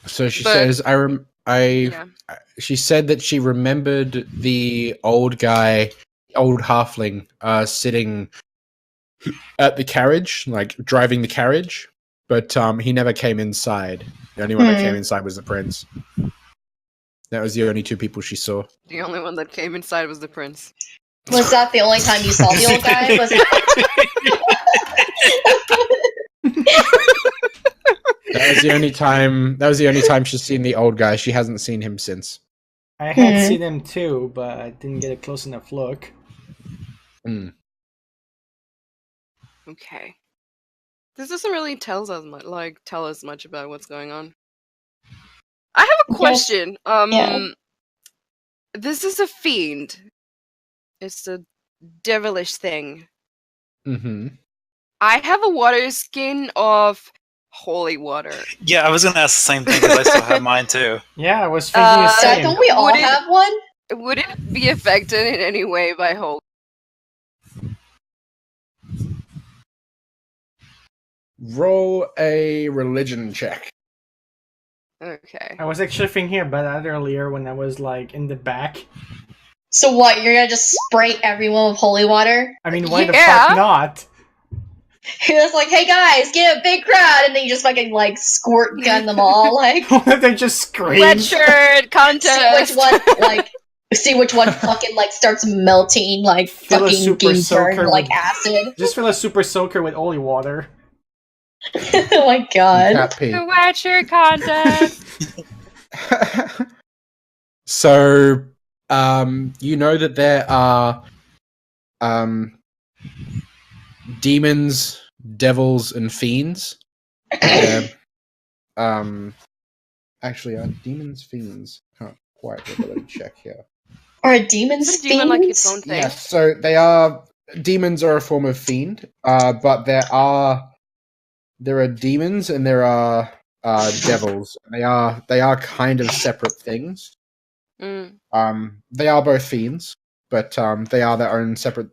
So she But- says, she said that she remembered the old guy, old halfling, sitting at the carriage, like driving the carriage, but he never came inside. The only one that came inside was the prince. That was the only two people she saw. The only one that came inside was the prince. Was that the only time you saw the old guy? Was That was the only time. That was the only time she's seen the old guy. She hasn't seen him since. I had seen him too, but I didn't get a close enough look. Okay. This doesn't really tell us much about what's going on. I have a question. This is a fiend. It's a devilish thing. Mm-hmm. I have a water skin of holy water. Yeah, I was gonna ask the same thing because I still have mine too. Yeah, I was thinking the same. Don't we all have one? Would it be affected in any way by holy? Roll a religion check. Okay. I was actually thinking about that earlier when I was like in the back. So what? You're gonna just spray everyone with holy water? I mean, why the fuck not? You're just like, hey guys, get a big crowd, and then you just fucking like squirt gun them all, like. They just scream. Red shirt contest. See which one fucking like starts melting, like Fill a fucking super getting soaker burned like with- acid. Just fill a super soaker with holy water. Oh my god. The red shirt contest. So, you know that there are demons, devils, and fiends. Actually, are demons fiends? Can't quite get a check here. Are demons Is a demon like its own thing? Yes, so they are. Demons are a form of fiend, but there are demons and there are devils. They are kind of separate things. Mm. They are both fiends, but they are their own separate,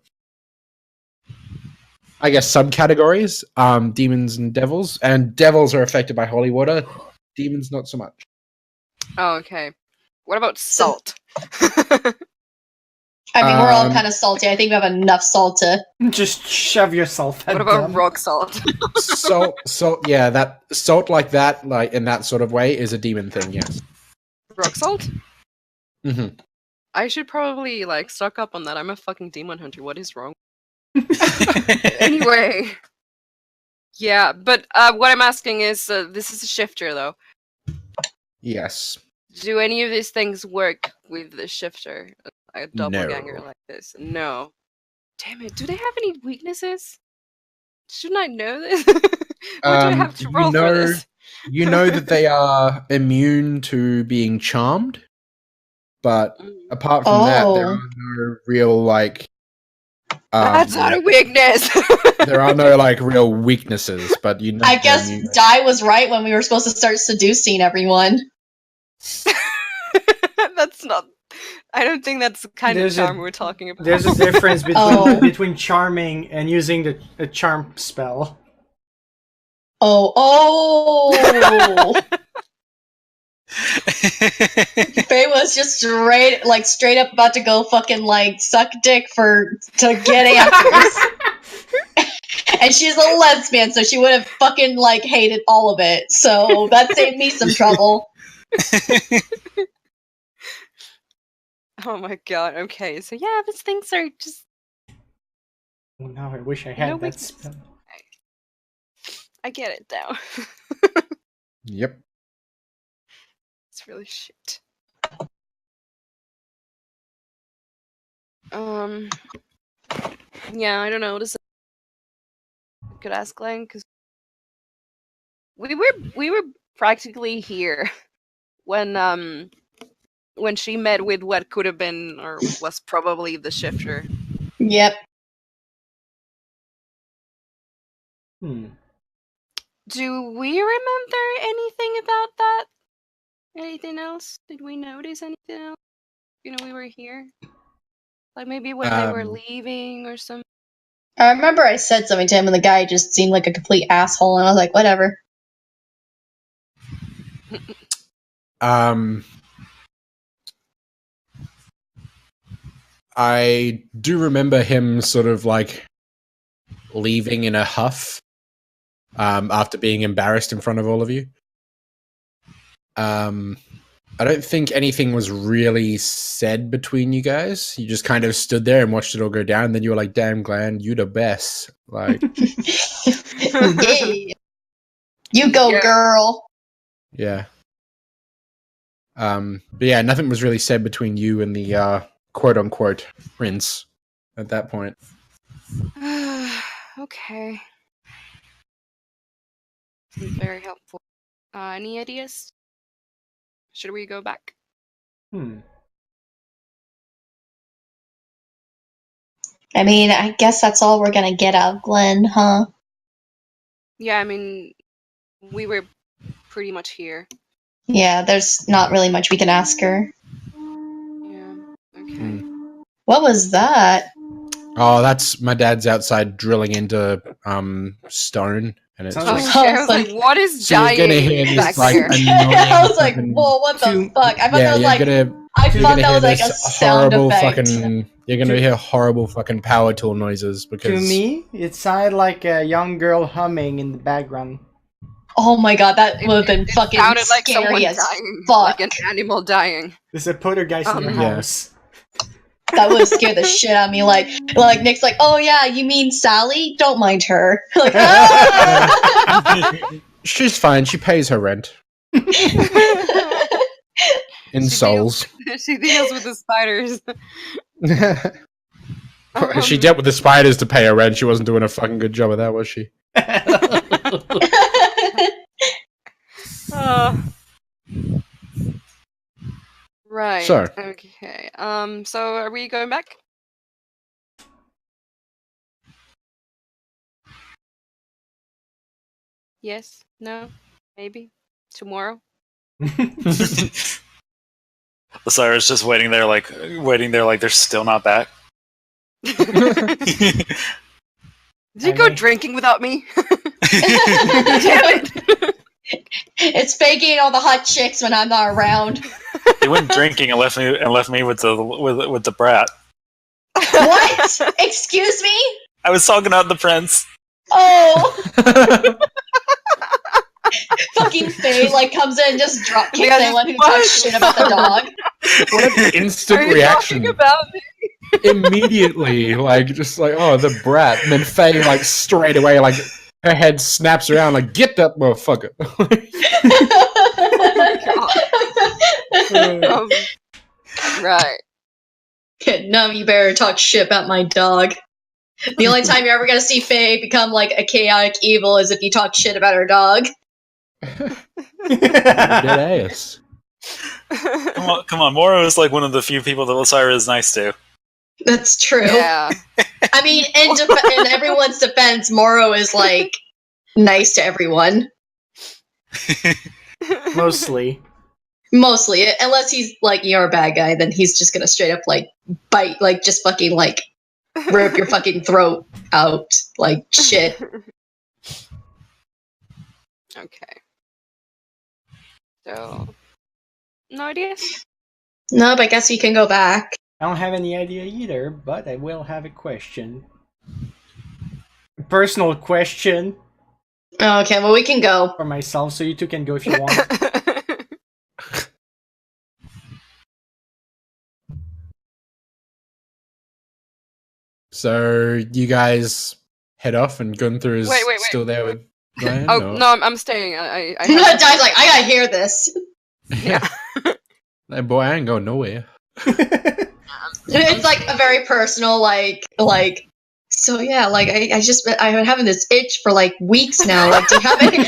I guess, subcategories. Demons and devils are affected by holy water. Demons not so much. Oh, okay. What about salt? I mean, we're all kind of salty. I think we have enough salt to just shove yourself. What about rock salt? Salt. Yeah, that salt like that, like in that sort of way, is a demon thing. Yes. Rock salt? Mm-hmm. I should probably like stock up on that. I'm a fucking demon hunter. What is wrong? Anyway. Yeah, but what I'm asking is, this is a shifter, though. Yes. Do any of these things work with the shifter? A doppelganger like this? No. Damn it, do they have any weaknesses? Shouldn't I know this? What do I have to roll for this? You know that they are immune to being charmed, but apart from that, there are no real, like... that's not a weakness! There are no, like, real weaknesses, but you know... I guess Di was right when we were supposed to start seducing everyone. That's not... I don't think that's the kind of charm we're talking about. There's a difference between charming and using the charm spell. Faye was just straight up about to go fucking like suck dick to get answers. And she's a lesbian, so she would have fucking like hated all of it. So that saved me some trouble. Oh my god, okay, so yeah, these things are just... Oh, now I wish I had that spell. I get it now. Yep. It's really shit. Yeah, I don't know. Could ask Glenn, because we were practically here when she met with what could have been or was probably the shifter. Yep. Do we remember anything about that? Anything else? Did we notice anything else? You know, we were here. Like maybe when they were leaving or something. I remember I said something to him and the guy just seemed like a complete asshole and I was like, whatever. I do remember him sort of like leaving in a huff after being embarrassed in front of all of you. I don't think anything was really said between you guys. You just kind of stood there and watched it all go down. And then you were like, "Damn, Glenn, you the best." Like, Yay. You go, girl. yeah. But yeah, nothing was really said between you and the quote unquote prince at that point. Okay. Very helpful. Any ideas? Should we go back? I mean, I guess that's all we're gonna get out of Glenn, huh? Yeah, I mean, we were pretty much here. Yeah, there's not really much we can ask her. Yeah. Okay. What was that? Oh, that's my dad's outside drilling into stone, and it's Sounds just, Oh, shit, I was like, what is so you're gonna hear dying this back like there? annoying. I was like, fucking- whoa, what the fuck? I thought yeah, that was you're like, gonna. I You're thought gonna that hear was like a this sound horrible effect. You're gonna hear horrible fucking power tool noises To because me, it sounded like a young girl humming in the background. Oh my god, that would have been It fucking sounded like someone scary as dying, fuck. like an animal dying. There's a poltergeist in your Yeah. house. That would have scared the shit out of me. Like Nick's like, oh yeah, you mean Sally? Don't mind her. Like, ah! she's fine. She pays her rent in She souls. She deals with the spiders. She dealt with the spiders to pay her rent. She wasn't doing a fucking good job of that, was she? Right. So. Okay. So are we going back? Yes. No. Maybe. Tomorrow. Osiris just waiting there like they're still not back. Did you go drinking without me? Damn it! It's faking all the hot chicks when I'm not around. He went drinking and left me with the brat. What? Excuse me? I was talking about the prince. Oh. Fucking Faye like comes in and just drop kicks Yeah, anyone who talks shit about the dog. What an instant Are you reaction! talking about me? Immediately, like just like, oh, the brat. And then Faye, like straight away, like her head snaps around, like, get that motherfucker. Right. No, you better talk shit about my dog. The only time you're ever gonna see Faye become like a chaotic evil is if you talk shit about her dog. Dead ass. Come on. Moro is like one of the few people that Osiris is nice to. That's true. Yeah. I mean, in everyone's defense, Moro is like nice to everyone. Mostly. Mostly, unless he's like you're a bad guy, then he's just gonna straight up like bite, like just fucking like rip your fucking throat out, like shit. Okay. So, no ideas? No, but I guess we can go back. I don't have any idea either, but I will have a question. A personal question Okay, well we can go. for myself, so you two can go if you want. So you guys head off, and Gunther is Wait. still there with Glenn? Oh, or- no, I'm staying. I Di's like, I gotta hear this. Yeah. Hey, boy, I ain't going nowhere. It's like a very personal, like. So yeah, like I've been having this itch for like weeks now. Like, do you have any?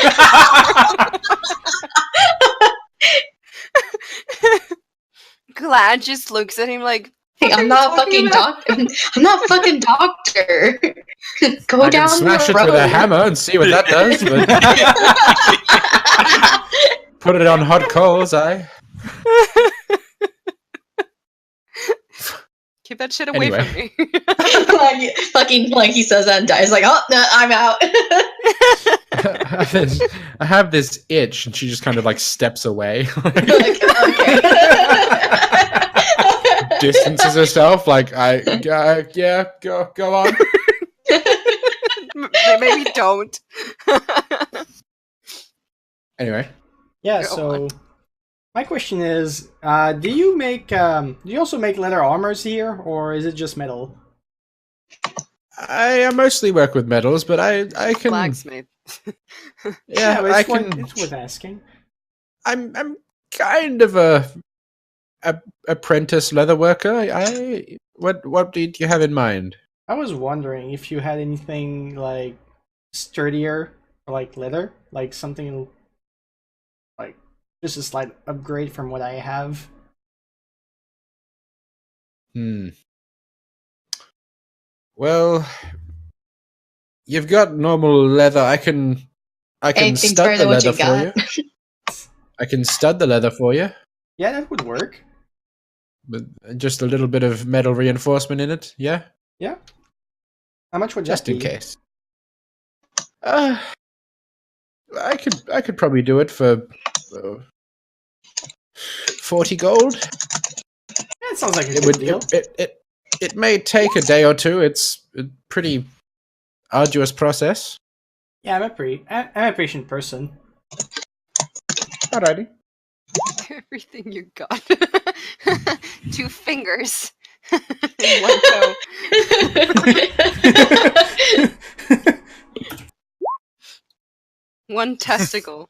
Glad just looks at him like, I'm not fucking doctor. I'm not fucking doctor. Go I down can smash the it road. with a hammer and see what that does, but put it on hot coals, keep that shit away Anyway. from me. Like, fucking like he says that and dies like, oh no, I'm out. I have this itch, and she just kind of like steps away, Okay. distances herself. Like yeah, go on. Maybe don't. Anyway, Yeah. Go So my question is, do you also make leather armors here, or is it just metal? I mostly work with metals, but I can Blacksmith. yeah but I it's can. it's worth asking. I'm kind of a apprentice leather worker. What did you have in mind? I was wondering if you had anything like sturdier, like leather, like something like just a slight upgrade from what I have. Well, you've got normal leather. I can Anything's stud better the than what leather you for got. you. I can stud the leather for you, Yeah, that would work. with just a little bit of metal reinforcement in it. Yeah, Yeah. How much would just that in be? case. I could probably do it for 40 gold. That sounds like a It good would deal. it may take a day or two. It's a pretty arduous process. Yeah, I'm a patient person. Alrighty. Everything you got. 2 fingers. In 1 go. One testicle.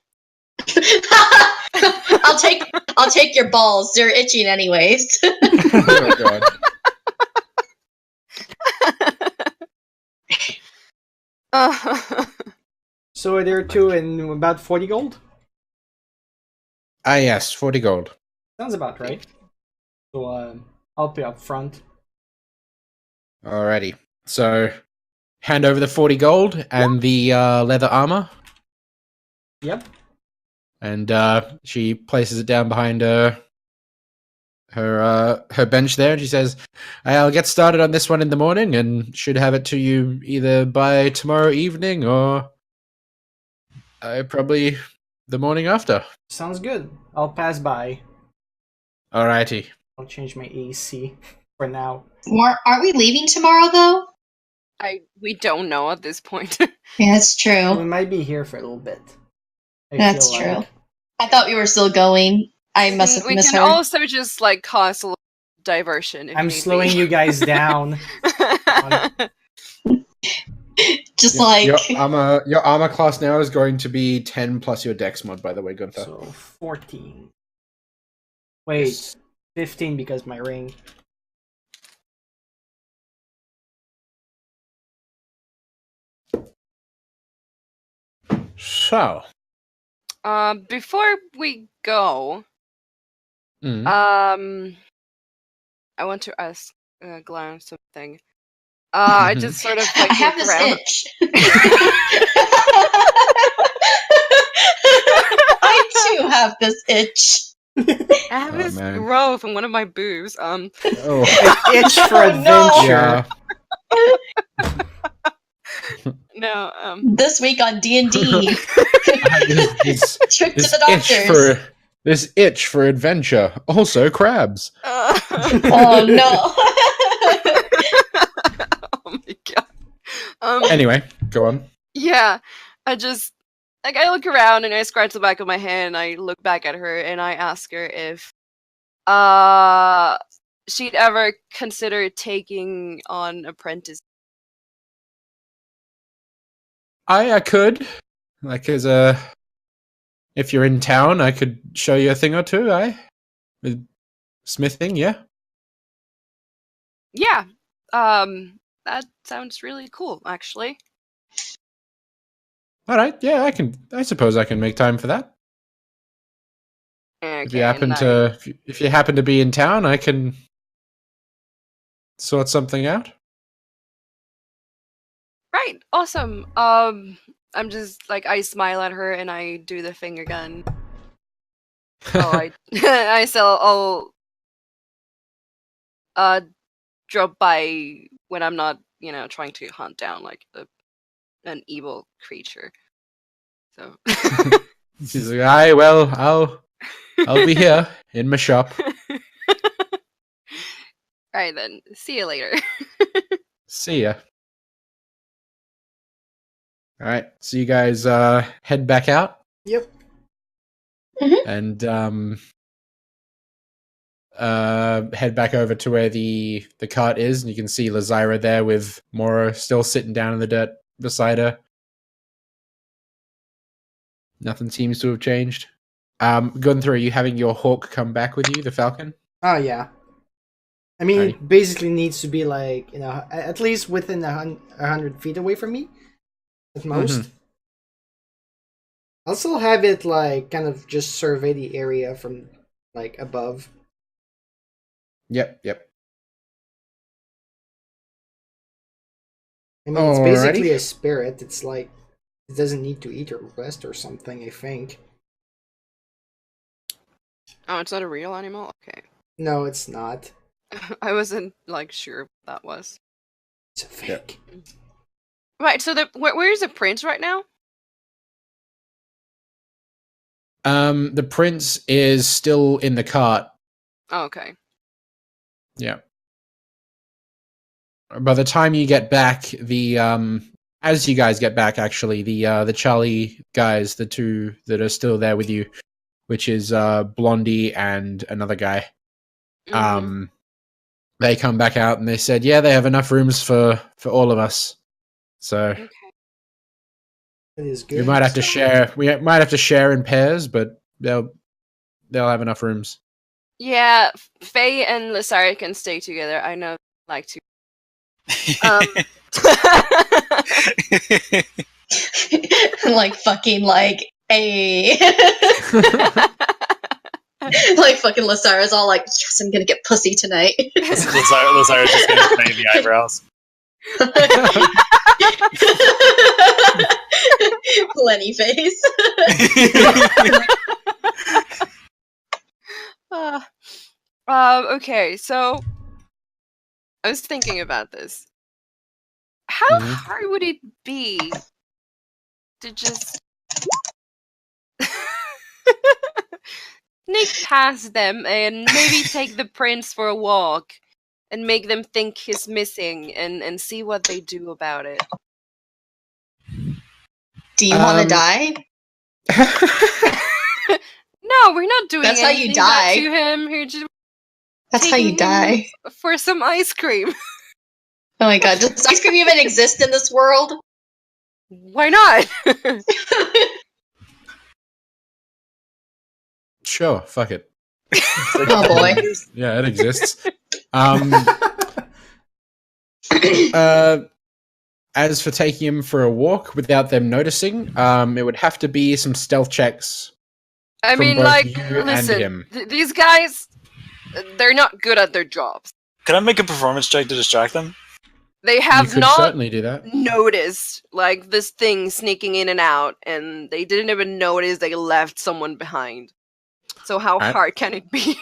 I'll take your balls. They're itching anyways. Oh god. So are there two in about 40 gold? Ah yes, 40 gold. Sounds about right. So I'll pay up front. Alrighty. So hand over the 40 gold and the leather armor, Yep. and she places it down behind her bench there, and she says, "I'll get started on this one in the morning, and should have it to you either by tomorrow evening or probably the morning after." Sounds good. I'll pass by. Alrighty. I'll change my AC for now. Aren't we leaving tomorrow though? We don't know at this point. Yeah, that's We true. might be here for a little bit. I That's feel true. like. I thought we were still going. I must have We misheard. can also just like cause a little diversion if I'm need slowing be. you guys down. Just Yeah, like your armor class now is going to be 10 plus your dex mod, by the way, Gunther. So 14. Wait, Yes. 15 because my ring. So, Before we go, mm, I want to ask Glenn something. I just sort of like I have look this around. itch. I too have this itch. I have Oh, this man. growth on one of my boobs. oh, Itch for Oh, no. adventure. yeah. No, This week on D&D. this Trip to this the doctors. itch for adventure. Also, crabs. Oh no. Oh my god. Anyway, go on. Yeah, I just like I look around and I scratch the back of my head and I look back at her and I ask her if she'd ever consider taking on apprentice. I could, like, as a, if you're in town, I could show you a thing or two. With smithing, yeah. Yeah. That sounds really cool, actually. All right, yeah, I suppose I can make time for that. Okay, If you happen to, if you happen to be in town, I can sort something out. Right, awesome. I'm just like I smile at her and I do the finger gun. Oh, I I'll drop by when I'm not, trying to hunt down like an evil creature. So. She's like, "Aye, well, I'll be here in my shop." Alright then. See you later. See ya. All right, so you guys head back out. Yep. And head back over to where the cart is, and you can see Lazira there with Mora still sitting down in the dirt beside her. Nothing seems to have changed. Gunther, are you having your hawk come back with you, the falcon? Oh yeah. I mean, Alrighty. it basically needs to be like, you know, at least within 100 feet away from me, at most. Mhm. I'll still have it like kind of just survey the area from like above. Yep. I mean, it's basically Alrighty. a spirit. It's like it doesn't need to eat or rest or something, I think. Oh, it's not a real animal? Okay. No, it's not. I wasn't like sure what that was. It's a fake. Right, so where's the prince right now? The prince is still in the cart. Oh, okay. Yeah. By the time you get back, as you guys get back, actually, the Charlie guys, the two that are still there with you, which is Blondie and another guy, they come back out and they said, yeah, they have enough rooms for all of us. So Okay. It is good. we might have to share. We might have to share in pairs, but they'll have enough rooms. Yeah, Faye and Lazara can stay together. I know, like to. Like fucking like a like fucking Lazara's all like, yes, I'm gonna get pussy tonight. Lazara's just gonna paint the eyebrows. Lenny face. Okay, so I was thinking about this. How hard would it be to just sneak past them and maybe take the prince for a walk and make them think he's missing and see what they do about it? Do you want to die? No, we're not doing That's how you anything die. to him. We're just That's how you taking him die. for some ice cream. Oh my god, does ice cream even exist in this world? Why not? Sure, fuck it. Oh boy. Yeah, it exists. As for taking him for a walk without them noticing, it would have to be some stealth checks. I from mean, both like, you and listen, him. These guys, they're not good at their jobs. Can I make a performance check to distract them? They You have could not certainly do that. noticed, like, this thing sneaking in and out, and they didn't even notice they left someone behind. So how Alright. hard can it be?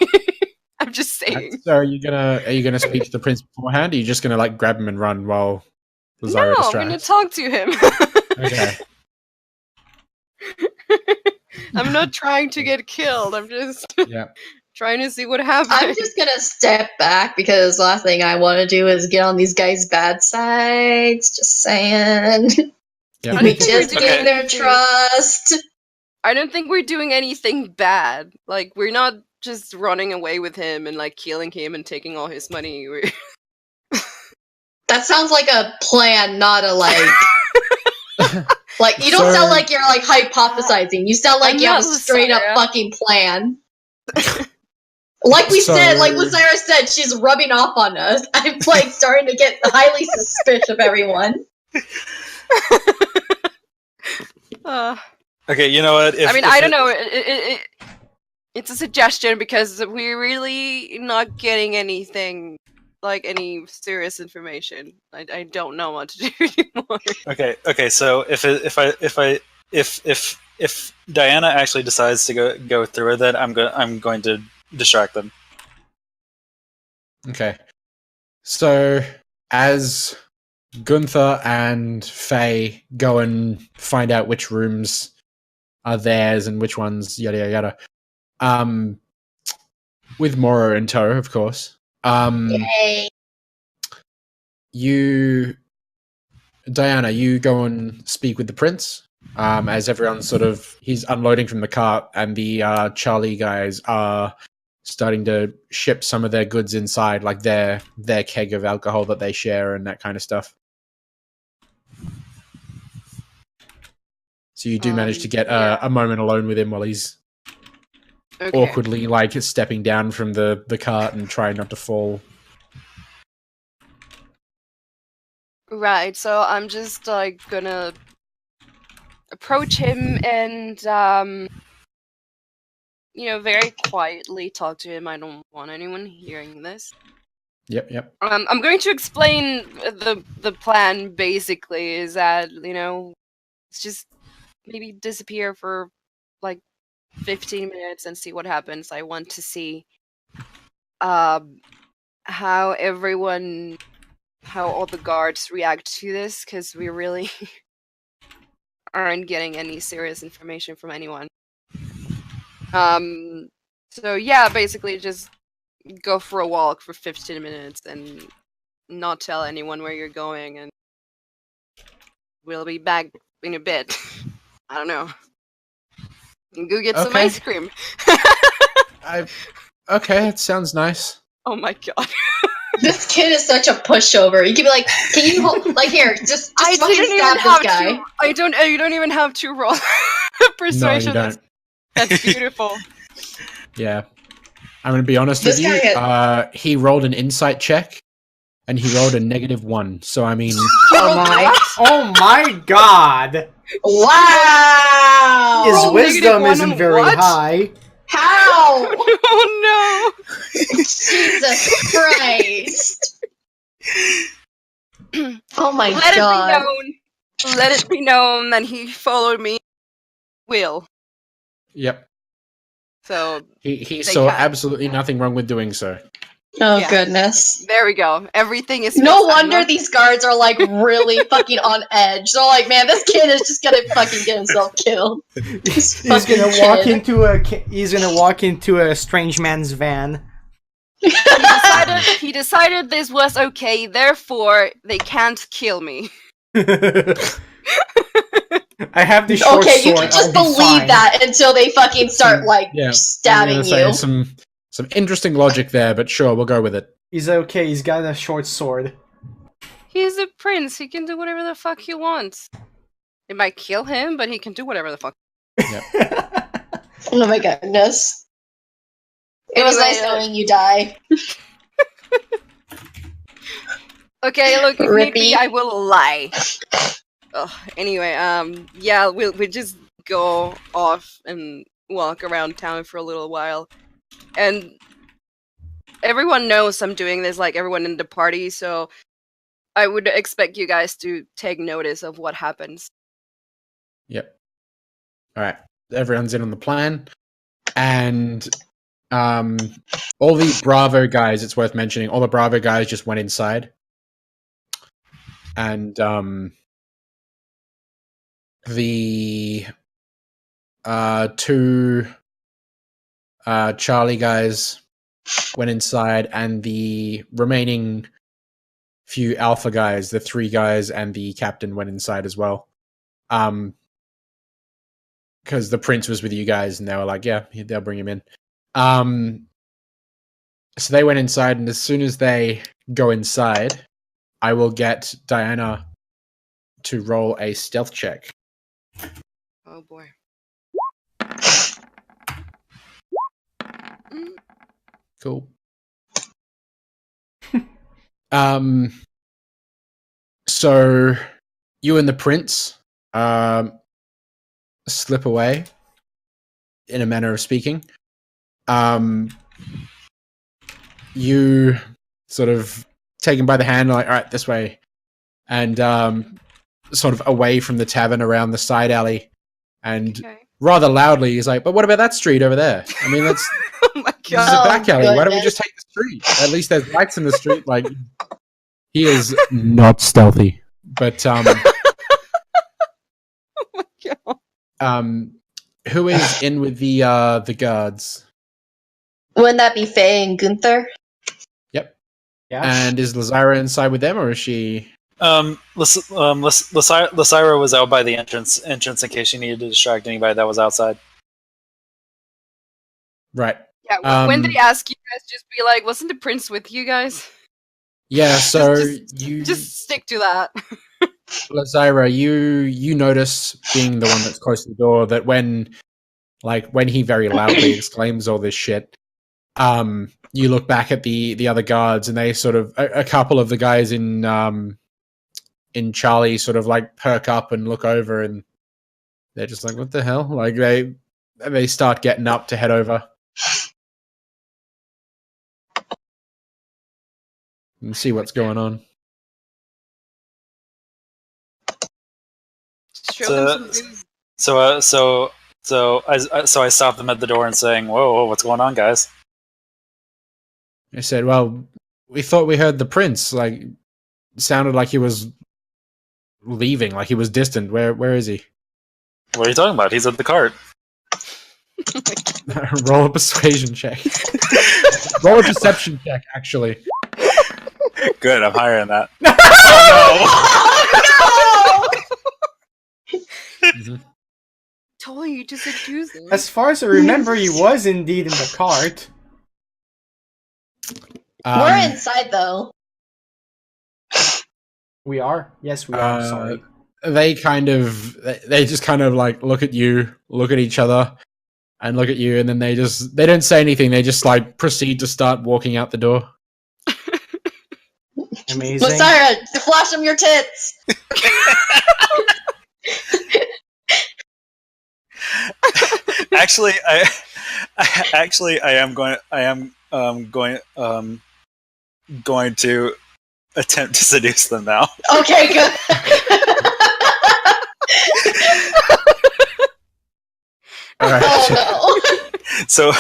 I'm just saying. So are you gonna speak to the prince beforehand? Or are you just gonna like grab him and run while Lazara No, I'm distracts? gonna talk to him. Okay. I'm not trying to get killed. I'm just Yeah. trying to see what happens. I'm just gonna step back because the last thing I want to do is get on these guys' bad sides. Just saying. Yeah. We just gain their trust. I don't think we're doing anything bad. Like, we're not just running away with him and like killing him and taking all his money. That sounds like a plan, not a like. Like, you don't sound like you're like hypothesizing. You sound like I'm you have a not straight up Lazara. fucking plan. Like we said, like Lazara said, she's rubbing off on us. I'm like starting to get highly suspicious of everyone. Okay, you know what? I mean, I don't know. It's a suggestion because we're really not getting anything, like any serious information. I don't know what to do anymore. Okay. So if Diana actually decides to go through with it, I'm going to distract them. Okay. So as Gunther and Faye go and find out which rooms are theirs and which ones yada yada yada. With Moro in tow, of course. Yay. Diana, you go and speak with the prince. As everyone's he's unloading from the cart, and the Charlie guys are starting to ship some of their goods inside, like their keg of alcohol that they share and that kind of stuff. So you do manage to get a moment alone with him while he's awkwardly stepping down from the cart and trying not to fall. Right, so I'm just gonna approach him and very quietly talk to him. I don't want anyone hearing this. Yep. I'm going to explain the plan. Basically, is that it's just maybe disappear for 15 minutes and see what happens. I want to see how all the guards react to this, because we really aren't getting any serious information from anyone. So yeah, basically just go for a walk for 15 minutes and not tell anyone where you're going, and we'll be back in a bit. I don't know. Go get some ice cream. Okay, it sounds nice. Oh my god. This kid is such a pushover. You could be like, can you hold, here, just fucking stab this guy. You don't even have to roll persuasion. No, you don't. That's beautiful. Yeah. I'm going to be honest with you. He rolled an insight check, and he rolled a -1. So, I mean... Oh my god! Wow! His wisdom isn't very high. How? Oh no! Jesus Christ! Oh my god! Let it be known that he followed me. Will. Yep. So he saw absolutely nothing wrong with doing so. Oh goodness! There we go. Everything is. No wonder these guards are really fucking on edge. They're like, man, this kid is just gonna fucking get himself killed. He's gonna walk into a strange man's van. He decided this was okay. Therefore, they can't kill me. I have the short sword. Okay, you can just believe that until they fucking start stabbing you. Some interesting logic there, but sure, we'll go with it. He's okay. He's got a short sword. He's a prince. He can do whatever the fuck he wants. It might kill him, but he can do whatever the fuck. Yep. Oh my goodness. It was nice knowing you die. Okay, look, maybe I will lie. Anyway, yeah, we'll just go off and walk around town for a little while. And everyone knows I'm doing this, everyone in the party, so I would expect you guys to take notice of what happens. Yep. Alright, everyone's in on the plan. And all the Bravo guys, it's worth mentioning, all the Bravo guys just went inside. And the two Charlie guys went inside, and the remaining few Alpha guys, the 3 guys and the captain, went inside as well. Because the prince was with you guys, and they were like, yeah, they'll bring him in. So they went inside, and as soon as they go inside, I will get Diana to roll a stealth check. Oh boy. Cool. So you and the prince slip away, in a manner of speaking. You sort of take him by the hand, like, all right, this way, and sort of away from the tavern around the side alley, and rather loudly he's like, but what about that street over there? I mean, that's oh my god, this is a back alley. Why don't we just take the street? At least there's lights in the street. He is not stealthy, but oh my god. who is in with the guards? Wouldn't that be Faye and Gunther? Yep. Yeah. And is Lazira inside with them, or is she? Lysira was out by the entrance in case she needed to distract anybody that was outside. Right. Yeah, when they ask you guys, just be like, wasn't the prince with you guys? Yeah, so you just stick to that. Lazira, you notice, being the one that's close to the door, that when he very loudly exclaims all this shit, you look back at the other guards, and they sort of a couple of the guys in Charlie sort of like perk up and look over, and they're just like, what the hell? Like they start getting up to head over and see what's going on. So I stopped them at the door and saying, "Whoa, what's going on, guys?" I said, "Well, we thought we heard the prince. Like, it sounded like he was leaving, like he was distant. Where is he?" What are you talking about? He's at the cart. Roll a persuasion check. Roll a deception check, actually. Good, I'm higher than that. Mm-hmm. Told you to seduce him. As far as I remember, he was indeed in the cart. We're inside, though. We are? Yes, we are. Sorry. They just kind of like look at you, look at each other, and look at you, and then they don't say anything. They just like proceed to start walking out the door. Amazing. Lazira, flash them your tits. Actually, I am going to attempt to seduce them now. Okay, good. All right. Oh So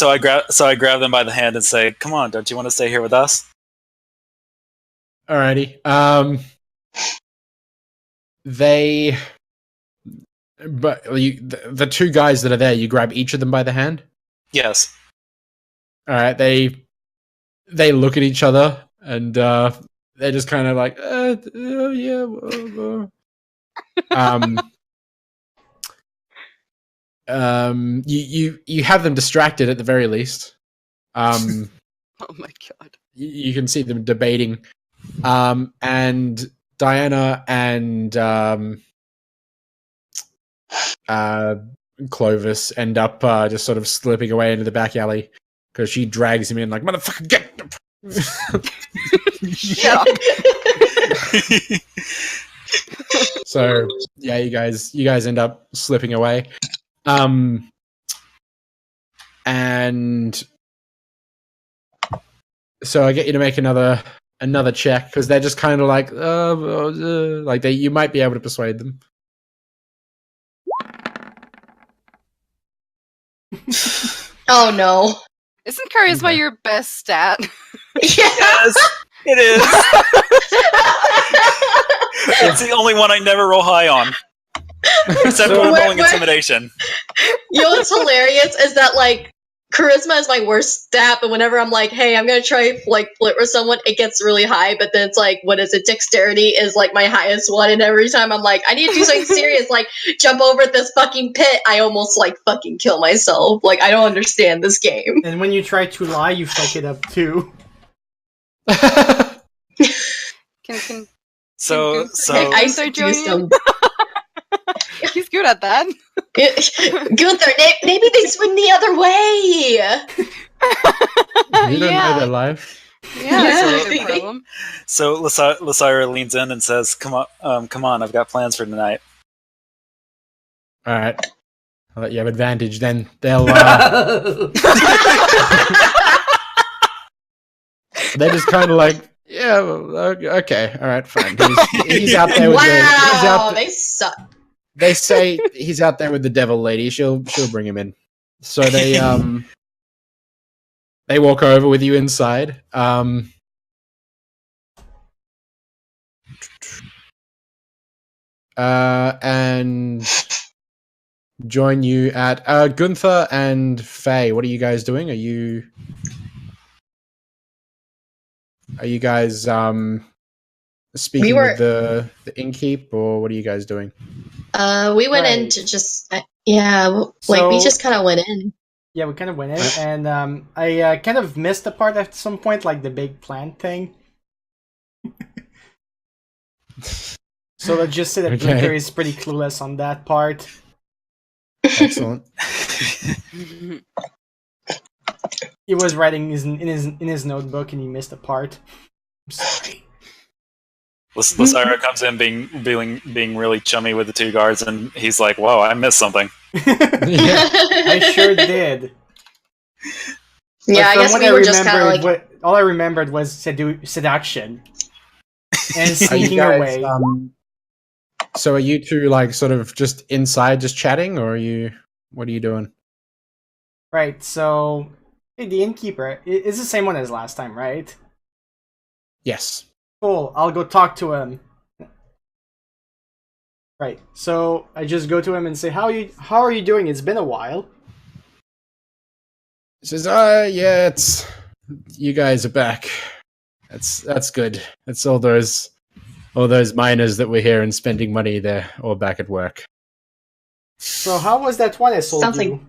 I grab them by the hand and say, "Come on, don't you want to stay here with us?" Alrighty. The two guys that are there, you grab each of them by the hand? Yes. All right. They look at each other, and they're just kind of like, yeah. You have them distracted at the very least. Oh my god. You can see them debating. And Diana and Clovis end up just sort of slipping away into the back alley because she drags him in like, motherfucker, get them. Shut up. So yeah, you guys end up slipping away. And so I get you to make another check because they're just kind of like, you might be able to persuade them. Oh no. Isn't charisma your best stat? Yes, it is. It's the only one I never roll high on. Except when I'm rolling intimidation. You know what's hilarious is that, like, charisma is my worst stat, but whenever I'm like, hey, I'm gonna try, like, flirt with someone, it gets really high, but then it's like, what is it? Dexterity is, like, my highest one, and every time I'm like, I need to do something serious, like, jump over this fucking pit, I almost, like, fucking kill myself. Like, I don't understand this game. And when you try to lie, you fuck it up, too. So I seduced him. He's good at that. Gunther, maybe they swing the other way. You don't know their life. Yeah, that's not a problem. So Lysira leans in and says, come on, I've got plans for tonight. All right, I'll let you have advantage. Then they'll. They're just kind of like, yeah, okay, all right, fine. He's out there with they suck. They say he's out there with the devil lady. She'll bring him in. So they walk over with you inside. And join you at Gunther and Faye. What are you guys doing? Are you guys speaking with the innkeep, or what are you guys doing? We went in to just we just kind of went in. Yeah, we kind of went in, and I kind of missed the part at some point, like the big plant thing. So let's just say that Gunther is pretty clueless on that part. Excellent. He was writing in his notebook and he missed a part. I'm sorry. Lysira comes in being really chummy with the two guards, and he's like, "Whoa, I missed something." I sure did. Yeah, I guess we were just kind of like... all I remembered was seduction and sneaking away. So are you two like sort of just inside, just chatting, or what are you doing? Right. So, hey, the innkeeper is the same one as last time, right? Yes. Cool. I'll go talk to him. Right. So I just go to him and say, "How are you doing? It's been a while." He says, yeah, it's you guys are back. That's good. It's all those miners that were here and spending money. They're all back at work. So how was that one I sold you?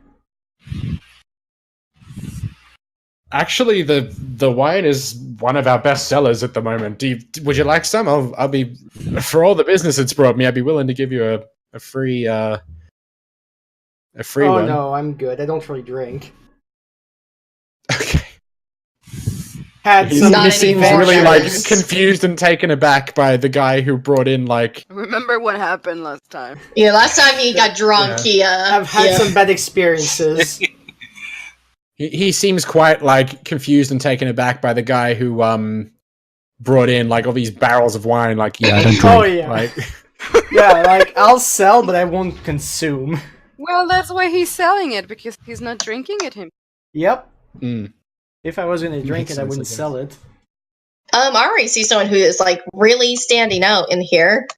Actually, the wine is one of our best sellers at the moment. Would you like some? I'll be, for all the business it's brought me, I'd be willing to give you a free one. Oh no, I'm good. I don't really drink. Okay. He seems really like confused and taken aback by the guy who brought in like. Remember what happened last time? Yeah, last time he got drunk. Yeah. I've had some bad experiences. He seems quite like confused and taken aback by the guy who brought in like all these barrels of wine. Like, yeah, I don't drink. Oh yeah, like, yeah, like I'll sell, but I won't consume. Well, that's why he's selling it, because he's not drinking it himself. Yep. Mm. If I was gonna drink it, I wouldn't sell it. I already see someone who is like really standing out in here.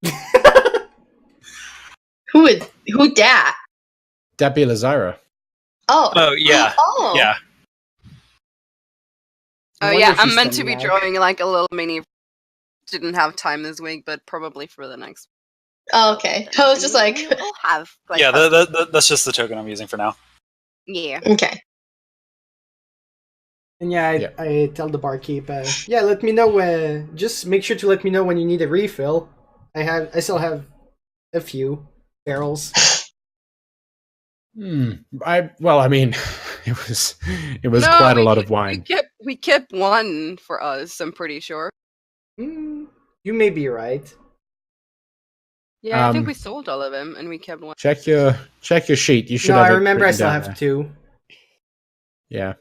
Who dat? That'd be Lysira. Oh yeah. Oh yeah. Oh yeah, I'm meant to be drawing like a little mini. Didn't have time this week, but probably for the next. Oh, okay. I was just like, we'll have. Like, yeah, that's just the token I'm using for now. Yeah. Okay. And yeah, I tell the barkeep, let me know. Just make sure to let me know when you need a refill. I still have a few barrels. I mean, it was quite a lot of wine. We kept one for us. I'm pretty sure. You may be right. Yeah, I think we sold all of them, and we kept one. Check your sheet. You should. No, have I remember. I still have there. 2. Yeah.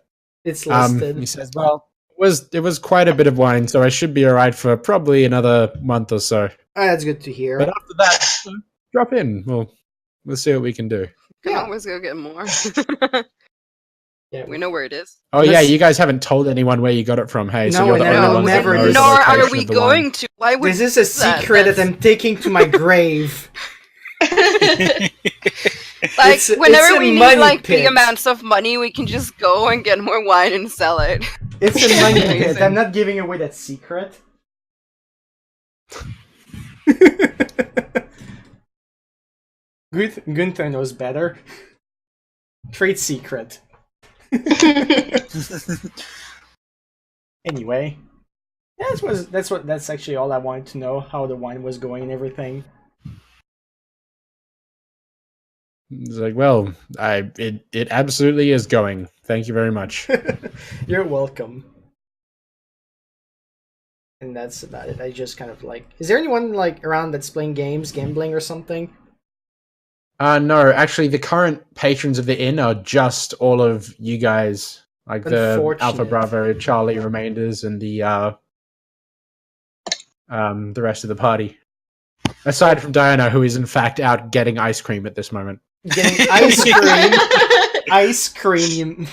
It's listed. He says, "Well, it was quite a bit of wine, so I should be alright for probably another month or so." That's good to hear. But after that, drop in. We'll see what we can do. Can always go get more. Yeah, we know where it is. Oh yeah, you guys haven't told anyone where you got it from. Hey, so you're the only ones never. that know Nor the are we of the going wine. to. Why would this is a secret that I'm taking to my grave. Like whenever we need like pit. big amounts of money, we can just go and get more wine and sell it. It's a money pit. I'm not giving away that secret. Gunther knows better. Trade secret. Anyway, that's actually all I wanted to know, how the wine was going and everything. It's like, well, it absolutely is going. Thank you very much. You're welcome. And that's about it. I just kind of like, is there anyone like around that's playing games, gambling or something? No, actually, the current patrons of the inn are just all of you guys, like the Alpha Bravo, Charlie remainders, and the rest of the party. Aside from Diana, who is in fact out getting ice cream at this moment. Getting ice cream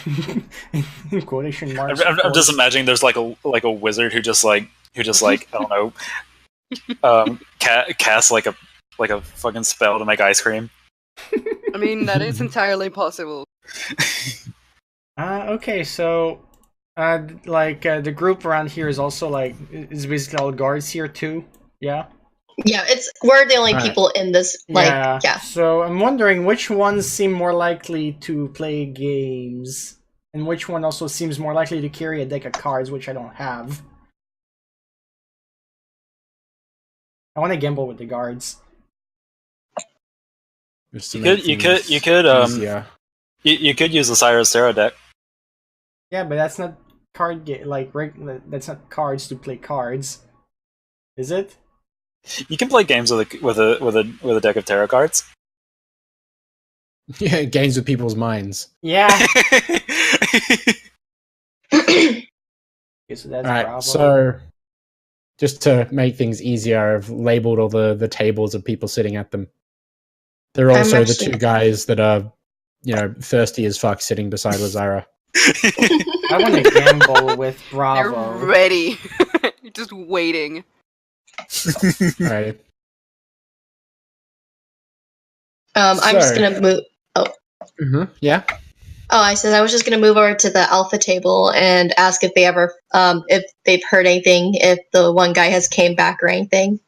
in quotation marks. I'm just imagining there's like a wizard who just like I don't know, casts like a fucking spell to make ice cream. I mean, that is entirely possible. Okay, so the group around here is also like is basically all guards here too. Yeah. Yeah, we're the only Alright. people in this. Like, yeah. So I'm wondering which ones seem more likely to play games, and which one also seems more likely to carry a deck of cards, which I don't have. I want to gamble with the guards. Just to You make could things easier. you could use the Cyrus Terra deck. Yeah, but that's not that's not cards to play cards, is it? You can play games with a deck of tarot cards. Yeah, games with people's minds. Yeah. Okay, so that's Alright, Bravo. so just to make things easier, I've labeled all the tables of people sitting at them. They're I'm also the actually- two guys that are, thirsty as fuck sitting beside Lazara. I want to gamble with Bravo. They're ready. Just waiting. Alright. I'm just So- gonna move. Yeah. Oh, I said I was just gonna move over to the alpha table and ask if if they've heard anything, if the one guy has came back or anything.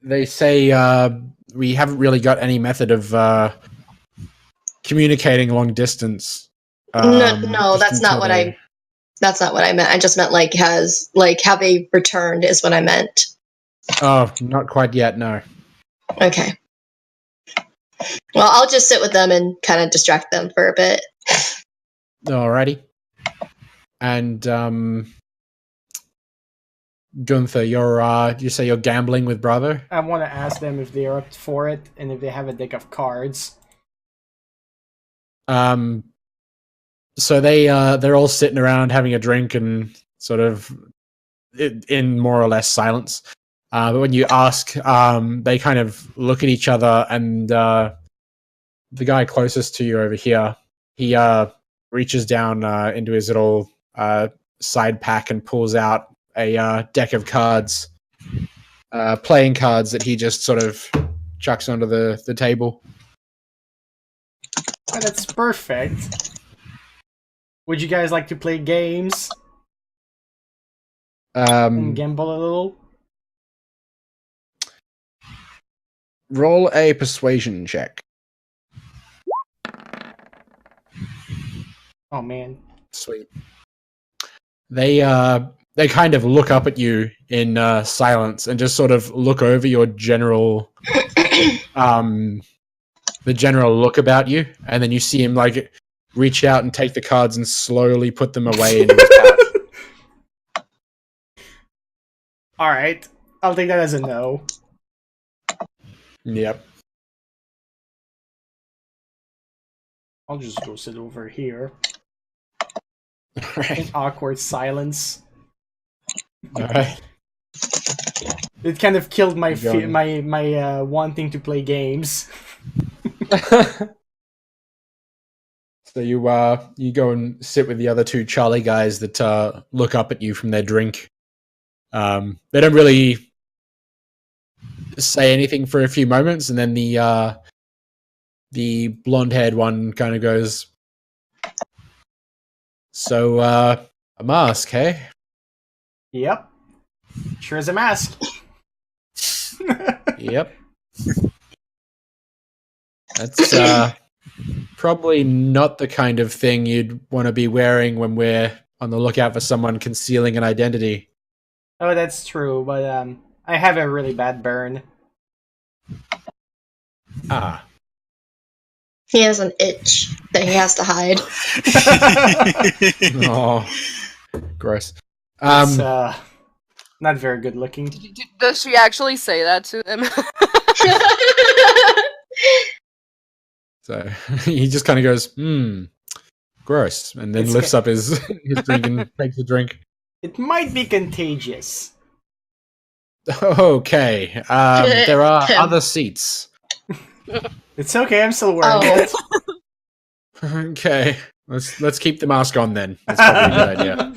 They say we haven't really got any method of communicating long distance. No, just that's not until what they- That's not what I meant. I just meant have they returned is what I meant. Oh, not quite yet. No. Okay. Well, I'll just sit with them and kind of distract them for a bit. Alrighty. And Gunther, you say you're gambling with Bravo? I want to ask them if they are up for it and if they have a deck of cards. So they're all sitting around having a drink and sort of in more or less silence. But when you ask, they kind of look at each other, and the guy closest to you over here, he reaches down into his little side pack and pulls out a deck of cards, playing cards that he just sort of chucks onto the table. Oh, that's perfect. Would you guys like to play games and gamble a little? Roll a persuasion check. Oh man. Sweet. They kind of look up at you in silence and just sort of look over your general the general look about you, and then you see him like reach out and take the cards and slowly put them away into his pouch. Alright. I'll take that as a no. Yep. I'll just go sit over here. Right. In awkward silence. Alright. It kind of killed my Keep going. my wanting to play games. So you go and sit with the other two Charlie guys that look up at you from their drink. They don't really say anything for a few moments, and then the blonde-haired one kind of goes, "So a mask, hey?" Yep. Sure as a mask. Yep. That's probably not the kind of thing you'd want to be wearing when we're on the lookout for someone concealing an identity. Oh, that's true, but I have a really bad burn. Ah. He has an itch that he has to hide. Oh. Gross. It's not very good looking. Does she actually say that to him? So he just kind of goes, gross, and then It's lifts up his drink and takes a drink. It might be contagious. Okay, there are other seats. It's okay, I'm still wearing it. Okay, let's keep the mask on then. That's probably a good idea.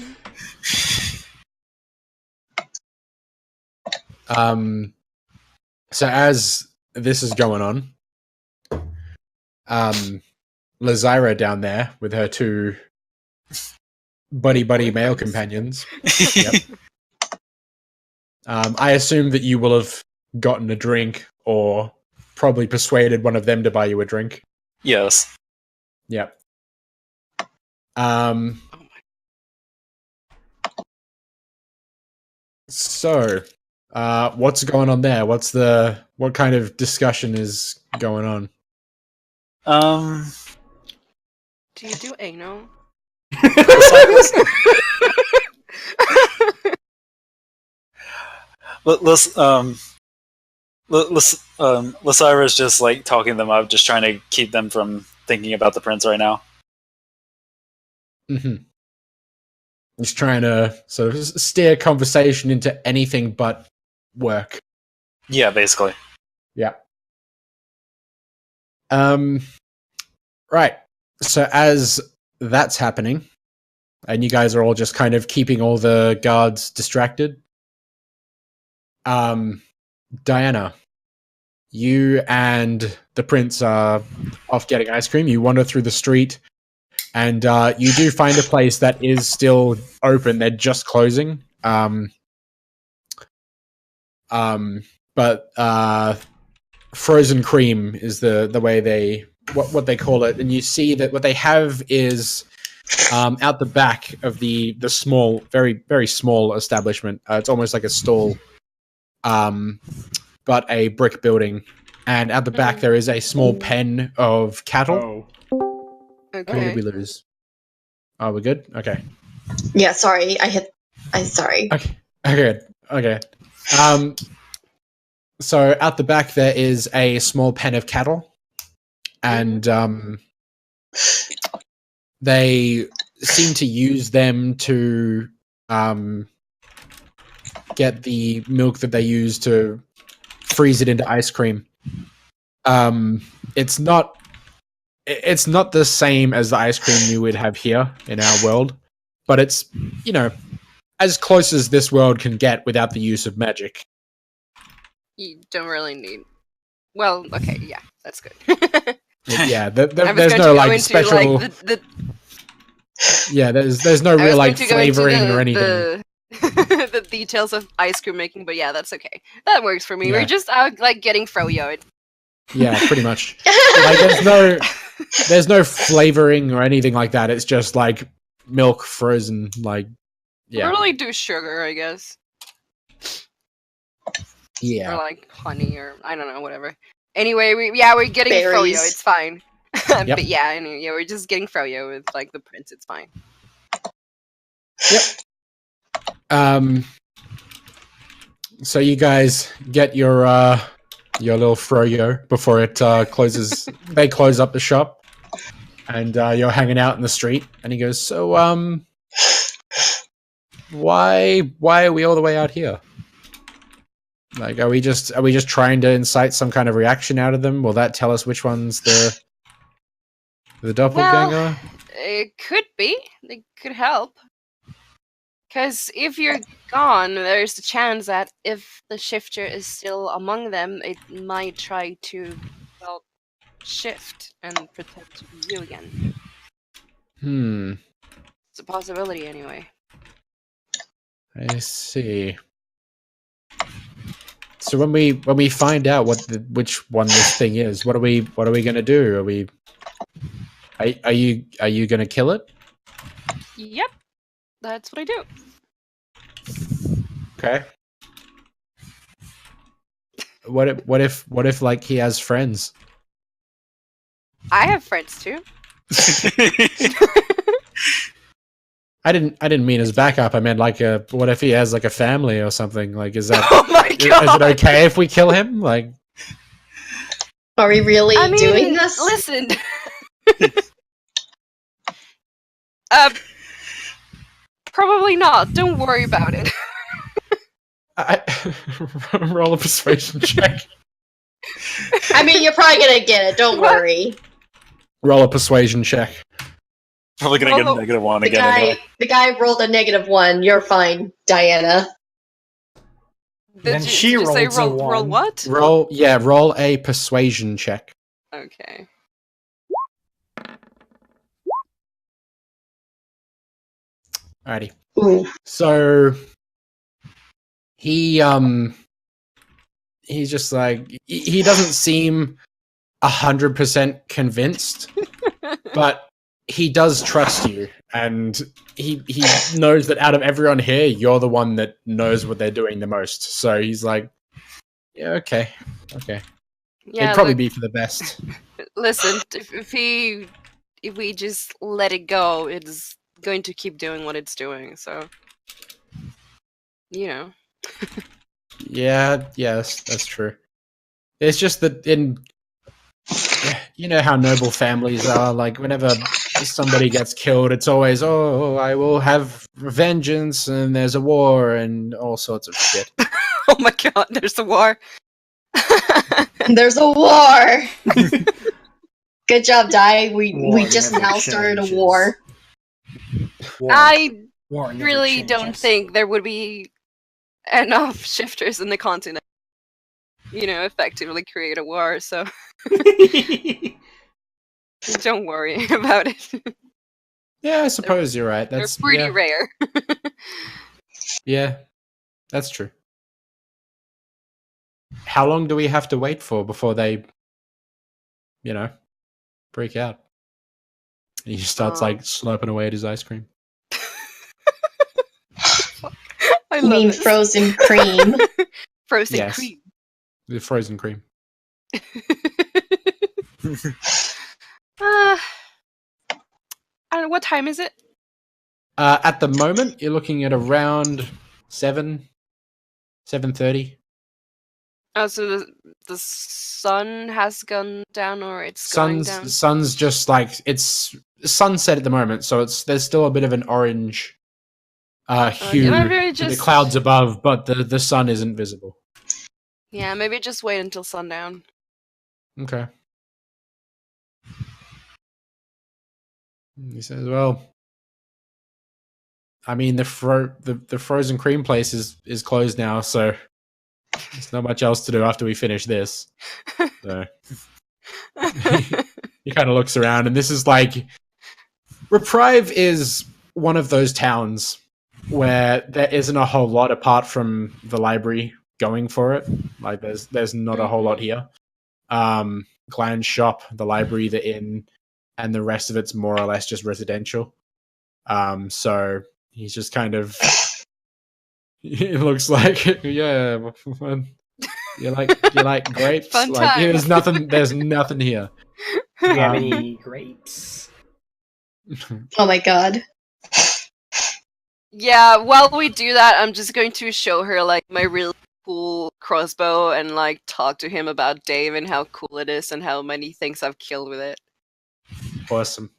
So as this is going on, Lazira down there with her two buddy male companions. Yep. I assume that you will have gotten a drink or probably persuaded one of them to buy you a drink. Yes. Yep. So, what's going on there? What kind of discussion is going on? Do you do anal? Lysira's just like talking them up, just trying to keep them from thinking about the prince right now. Mm-hmm. Just trying to sort of steer conversation into anything but work. Yeah, basically. Yeah. Right. So as that's happening, and you guys are all just kind of keeping all the guards distracted, Diana, you and the prince are off getting ice cream. You wander through the street, and you do find a place that is still open. They're just closing. But frozen cream is the way they what they call it, and you see that what they have is out the back of the small, very very small establishment. It's almost like a stall, but a brick building, and at the back there is a small pen of cattle. Okay. Who did we lose? Oh, we're good. Okay. Yeah, sorry. I'm sorry. Okay. So at the back there is a small pen of cattle, and they seem to use them to get the milk that they use to freeze it into ice cream. It's not the same as the ice cream you would have here in our world, but it's, you know, as close as this world can get without the use of magic. You don't really need. Well, okay, yeah, that's good. Yeah, there's no like special. Yeah, there's no real like flavoring or anything. The details of ice cream making, but yeah, that's okay. That works for me. Yeah. We're just out like getting froyoed. Yeah, pretty much. Like there's no flavoring or anything like that. It's just like milk frozen. Like, yeah. We really do sugar, I guess. Yeah. Or like honey, or I don't know, whatever. Anyway, we're getting froyo. It's fine. Yep. But yeah, anyway, we're just getting froyo with like the prince. It's fine. Yep. So you guys get your little froyo before it closes. They close up the shop, and you're hanging out in the street. And he goes, "So, why are we all the way out here? Like, are we just trying to incite some kind of reaction out of them? Will that tell us which one's the doppelganger?" Well, it could be. It could help. Because if you're gone, there's a chance that if the shifter is still among them, it might try to, well, shift and protect you again. It's a possibility, anyway. I see. So when we find out which one this thing is, what are we gonna do? Are you gonna kill it? Yep, that's what I do. Okay. What if like he has friends? I have friends too. I didn't mean as backup. I meant like what if he has like a family or something? Like, is that oh my God. Is it okay if we kill him? Like, are we really doing this? Listen. Probably not. Don't worry about it. Roll a persuasion check. I mean, you're probably gonna get it. Don't worry. Roll a persuasion check. Probably gonna get a -1 again. The guy rolled a -1. You're fine, Diana. Then she did you say rolls a roll one. what? Roll a persuasion check. Okay. Alrighty. Ooh. So he's just like he doesn't seem 100% convinced, but he does trust you, and he knows that out of everyone here, you're the one that knows what they're doing the most. So he's like, yeah, okay. Yeah, It'd probably look, be for the best. listen, if we just let it go, it's going to keep doing what it's doing. So, you know. Yeah, yes, that's true. It's just that you know how noble families are. Like whenever somebody gets killed, it's always, oh, I will have vengeance, and there's a war, and all sorts of shit. Oh my god, there's a war. There's a war. Good job, Dai. We War just never now started a changes. war. I War never really don't changes. think there would be enough shifters in the continent, effectively create a war, so don't worry about it. Yeah, I suppose you're right. They're That's pretty rare. yeah, that's true. How long do we have to wait for before they, break out? And he just starts like slurping away at his ice cream. I You love mean this. frozen cream? Frozen Yes. cream. The frozen cream. I don't know, what time is it? At the moment, you're looking at around 7:30. Oh, so the sun has gone down, or it's going down? Sun's just like it's sunset at the moment, so there's still a bit of an orange hue maybe to the clouds above, but the sun isn't visible. Yeah, maybe just wait until sundown. Okay. He says, "Well, I mean the frozen cream place is closed now, so there's not much else to do after we finish this." So he kind of looks around, and this is like Reprieve is one of those towns where there isn't a whole lot apart from the library going for it. Like there's not a whole lot here. Clan's shop, the library, the inn, and the rest of it's more or less just residential. So he's just kind of it looks like yeah, you like grapes? Fun Like time. there's nothing here. Do you have any grapes? Oh my god. Yeah, while we do that, I'm just going to show her like my really cool crossbow and like talk to him about Dave and how cool it is and how many things I've killed with it. Awesome.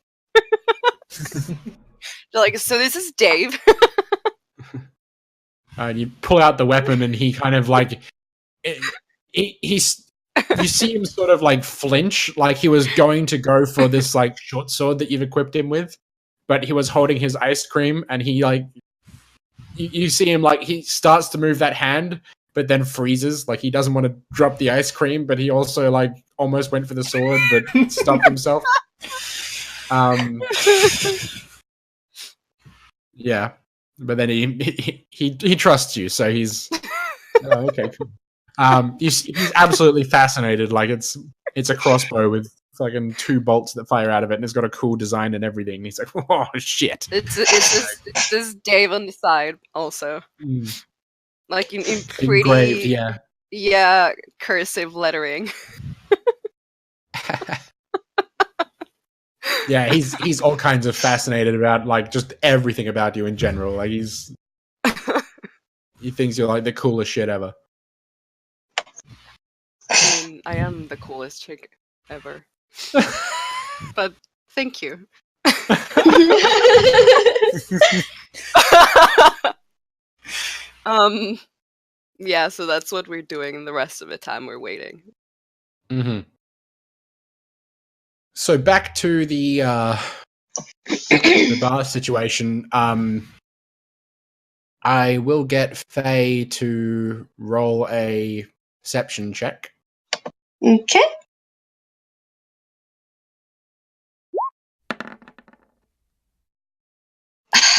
Like, so this is Dave. You pull out the weapon, and he kind of like he's. You see him sort of like flinch, like he was going to go for this like short sword that you've equipped him with, but he was holding his ice cream, and he like you see him like he starts to move that hand, but then freezes, like he doesn't want to drop the ice cream, but he also like almost went for the sword but stopped himself. Yeah, but then he trusts you, so he's okay. Cool. He's absolutely fascinated. Like it's a crossbow with fucking 2 bolts that fire out of it, and it's got a cool design and everything. And he's like, "Oh shit!" It's this Dave on the side also, like in pretty engraved, yeah, cursive lettering. Yeah, he's all kinds of fascinated about like just everything about you in general. Like he thinks you're like the coolest shit ever. I mean, I am the coolest chick ever. But thank you. Yeah, so that's what we're doing, and the rest of the time we're waiting. Mm-hmm. So back to the bar situation. I will get Faye to roll a perception check. Okay.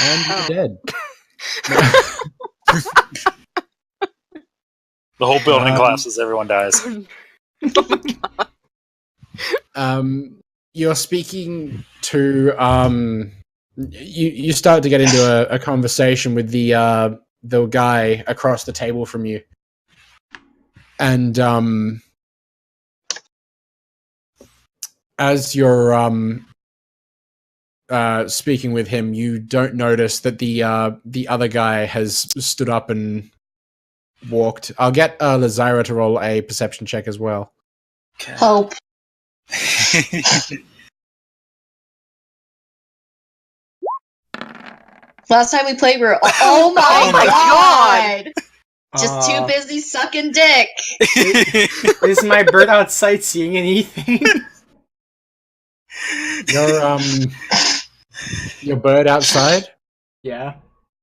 And you're dead. The whole building collapses. Everyone dies. You're speaking to you start to get into a conversation with the guy across the table from you, and as you're speaking with him, you don't notice that the other guy has stood up and walked. I'll get Lazira to roll a perception check as well. Okay. Hope. Last time we played, we were. Oh my god! Just too busy sucking dick. Is my bird outside seeing anything? Your bird outside? Yeah.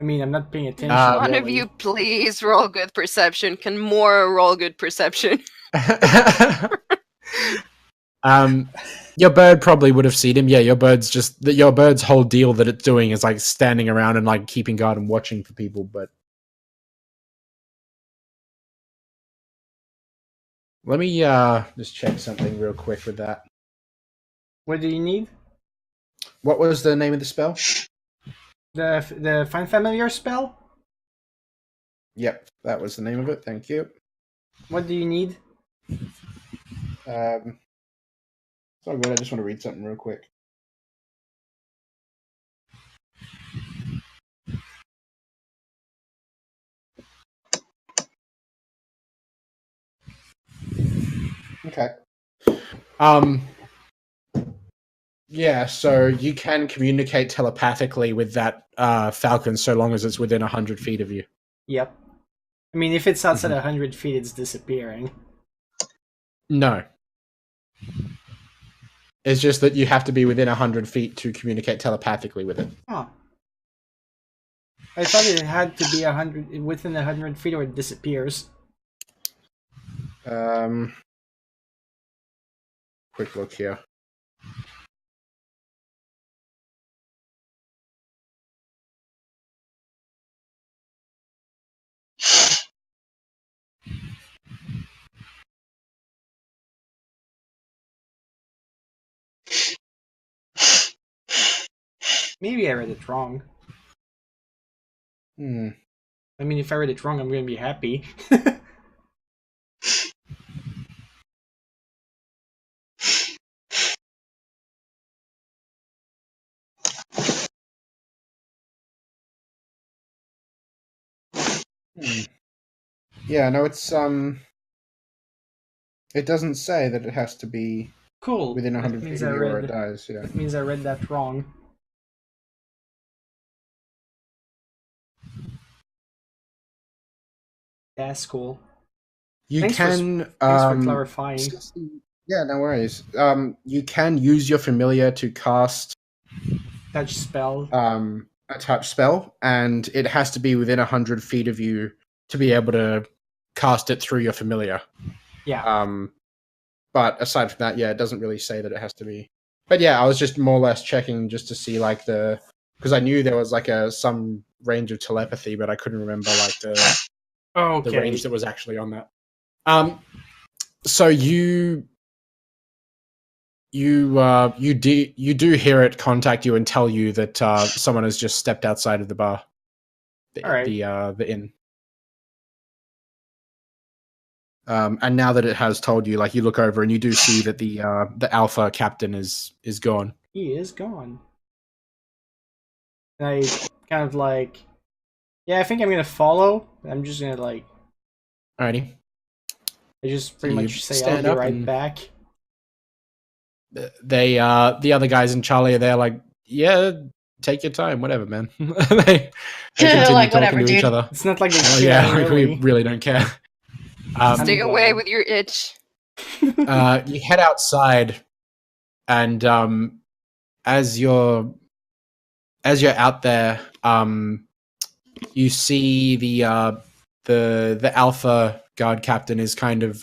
I mean, I'm not paying attention. One of you, please roll good perception. Can more roll good perception? Your bird probably would have seen him. Yeah, your bird's whole deal that it's doing is like standing around and like keeping guard and watching for people. But let me just check something real quick with that. What do you need? What was the name of the spell? The Find Familiar spell? Yep, that was the name of it. Thank you. What do you need? It's all good. I just want to read something real quick. Okay. Yeah, so you can communicate telepathically with that falcon so long as it's within 100 feet of you. Yep. I mean, if it's outside 100 feet, it's disappearing. No. It's just that you have to be within 100 feet to communicate telepathically with it. Huh. I thought it had to be within 100 feet or it disappears. Quick look here. Maybe I read it wrong. I mean, if I read it wrong, I'm going to be happy. Yeah, no, it's it doesn't say that it has to be Cool. within 100 feet of you or it dies. Yeah. That means I read that wrong. That's cool. Thanks for clarifying. Yeah, no worries. You can use your familiar to cast touch spell. A touch spell, and it has to be within 100 feet of you to be able to cast it through your familiar. Yeah. But aside from that, yeah, it doesn't really say that it has to be. But yeah, I was just more or less checking just to see like because I knew there was like some range of telepathy, but I couldn't remember like the range that was actually on that. So you do hear it contact you and tell you that someone has just stepped outside of the bar, the inn. And now that it has told you, like you look over and you do see that the alpha captain is gone. He is gone. And I kind of like, yeah, I think I'm gonna follow. I'm just gonna like. Alrighty. I just pretty much say I'll be right back. They the other guys in Charlie are there like, yeah, take your time, whatever, man. they continue like, talking whatever, to dude. each other. It's not like they we really don't care. Stay away with your itch. You head outside, and as you're out there, you see the alpha guard captain is kind of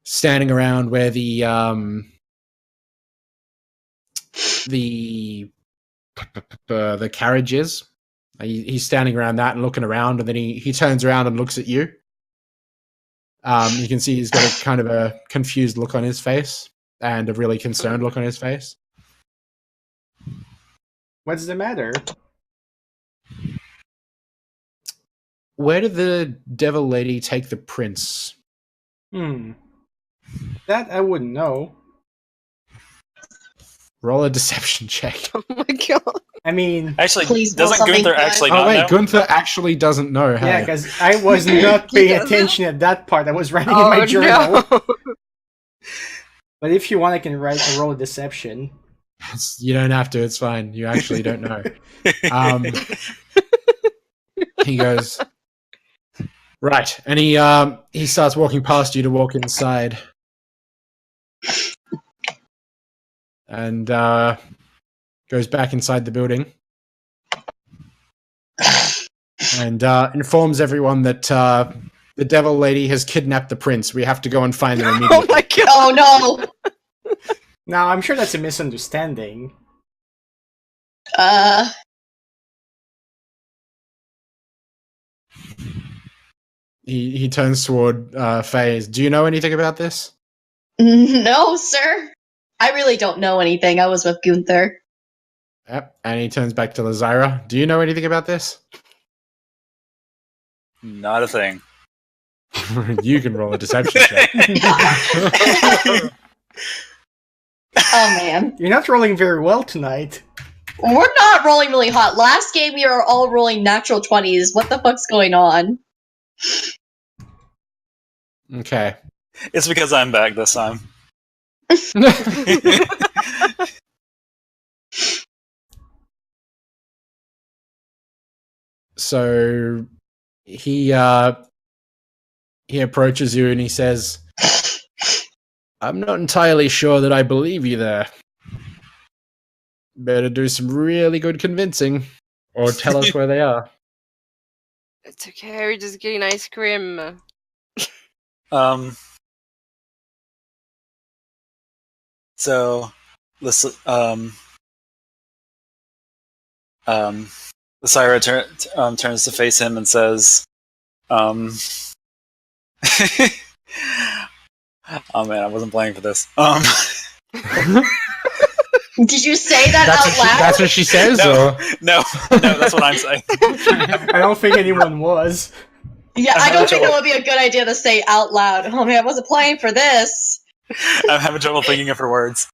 standing around where the carriage is. He's standing around that and looking around, and then he turns around and looks at you. You can see he's got a kind of a confused look on his face and a really concerned look on his face. What's the matter? Where did the devil lady take the prince? That I wouldn't know. Roll a deception check. Oh my god. I mean, Actually, Please roll doesn't something Gunther good. actually Oh not wait, know? Gunther actually doesn't know. Hey? yeah, because I was not He paying doesn't? attention at that part. I was writing in my Oh journal. no. But if you want, I can write a roll of deception. You don't have to. It's fine. You actually don't know. He goes right, and he starts walking past you to walk inside, and goes back inside the building, and informs everyone that the devil lady has kidnapped the prince. We have to go and find them immediately. Oh my god. Oh no. Now, I'm sure that's a misunderstanding. He turns toward FaZe. Do you know anything about this? No, sir. I really don't know anything. I was with Gunther. Yep. And he turns back to Lazira. Do you know anything about this? Not a thing. You can roll a deception check. Oh man. You're not rolling very well tonight. We're not rolling really hot. Last game we were all rolling natural 20s. What the fuck's going on? Okay. It's because I'm back this time. So he approaches you and he says, I'm not entirely sure that I believe you there. Better do some really good convincing, or tell us where they are. It's okay, we're just getting ice cream. So this Lyra turns to face him and says, oh man, I wasn't playing for this. Did you say that out loud? That's what she says, No. or? No, that's what I'm saying. I don't think anyone was. Yeah, I don't think it would be a good idea to say out loud. Oh man, I wasn't playing for this. I'm having trouble thinking of her words.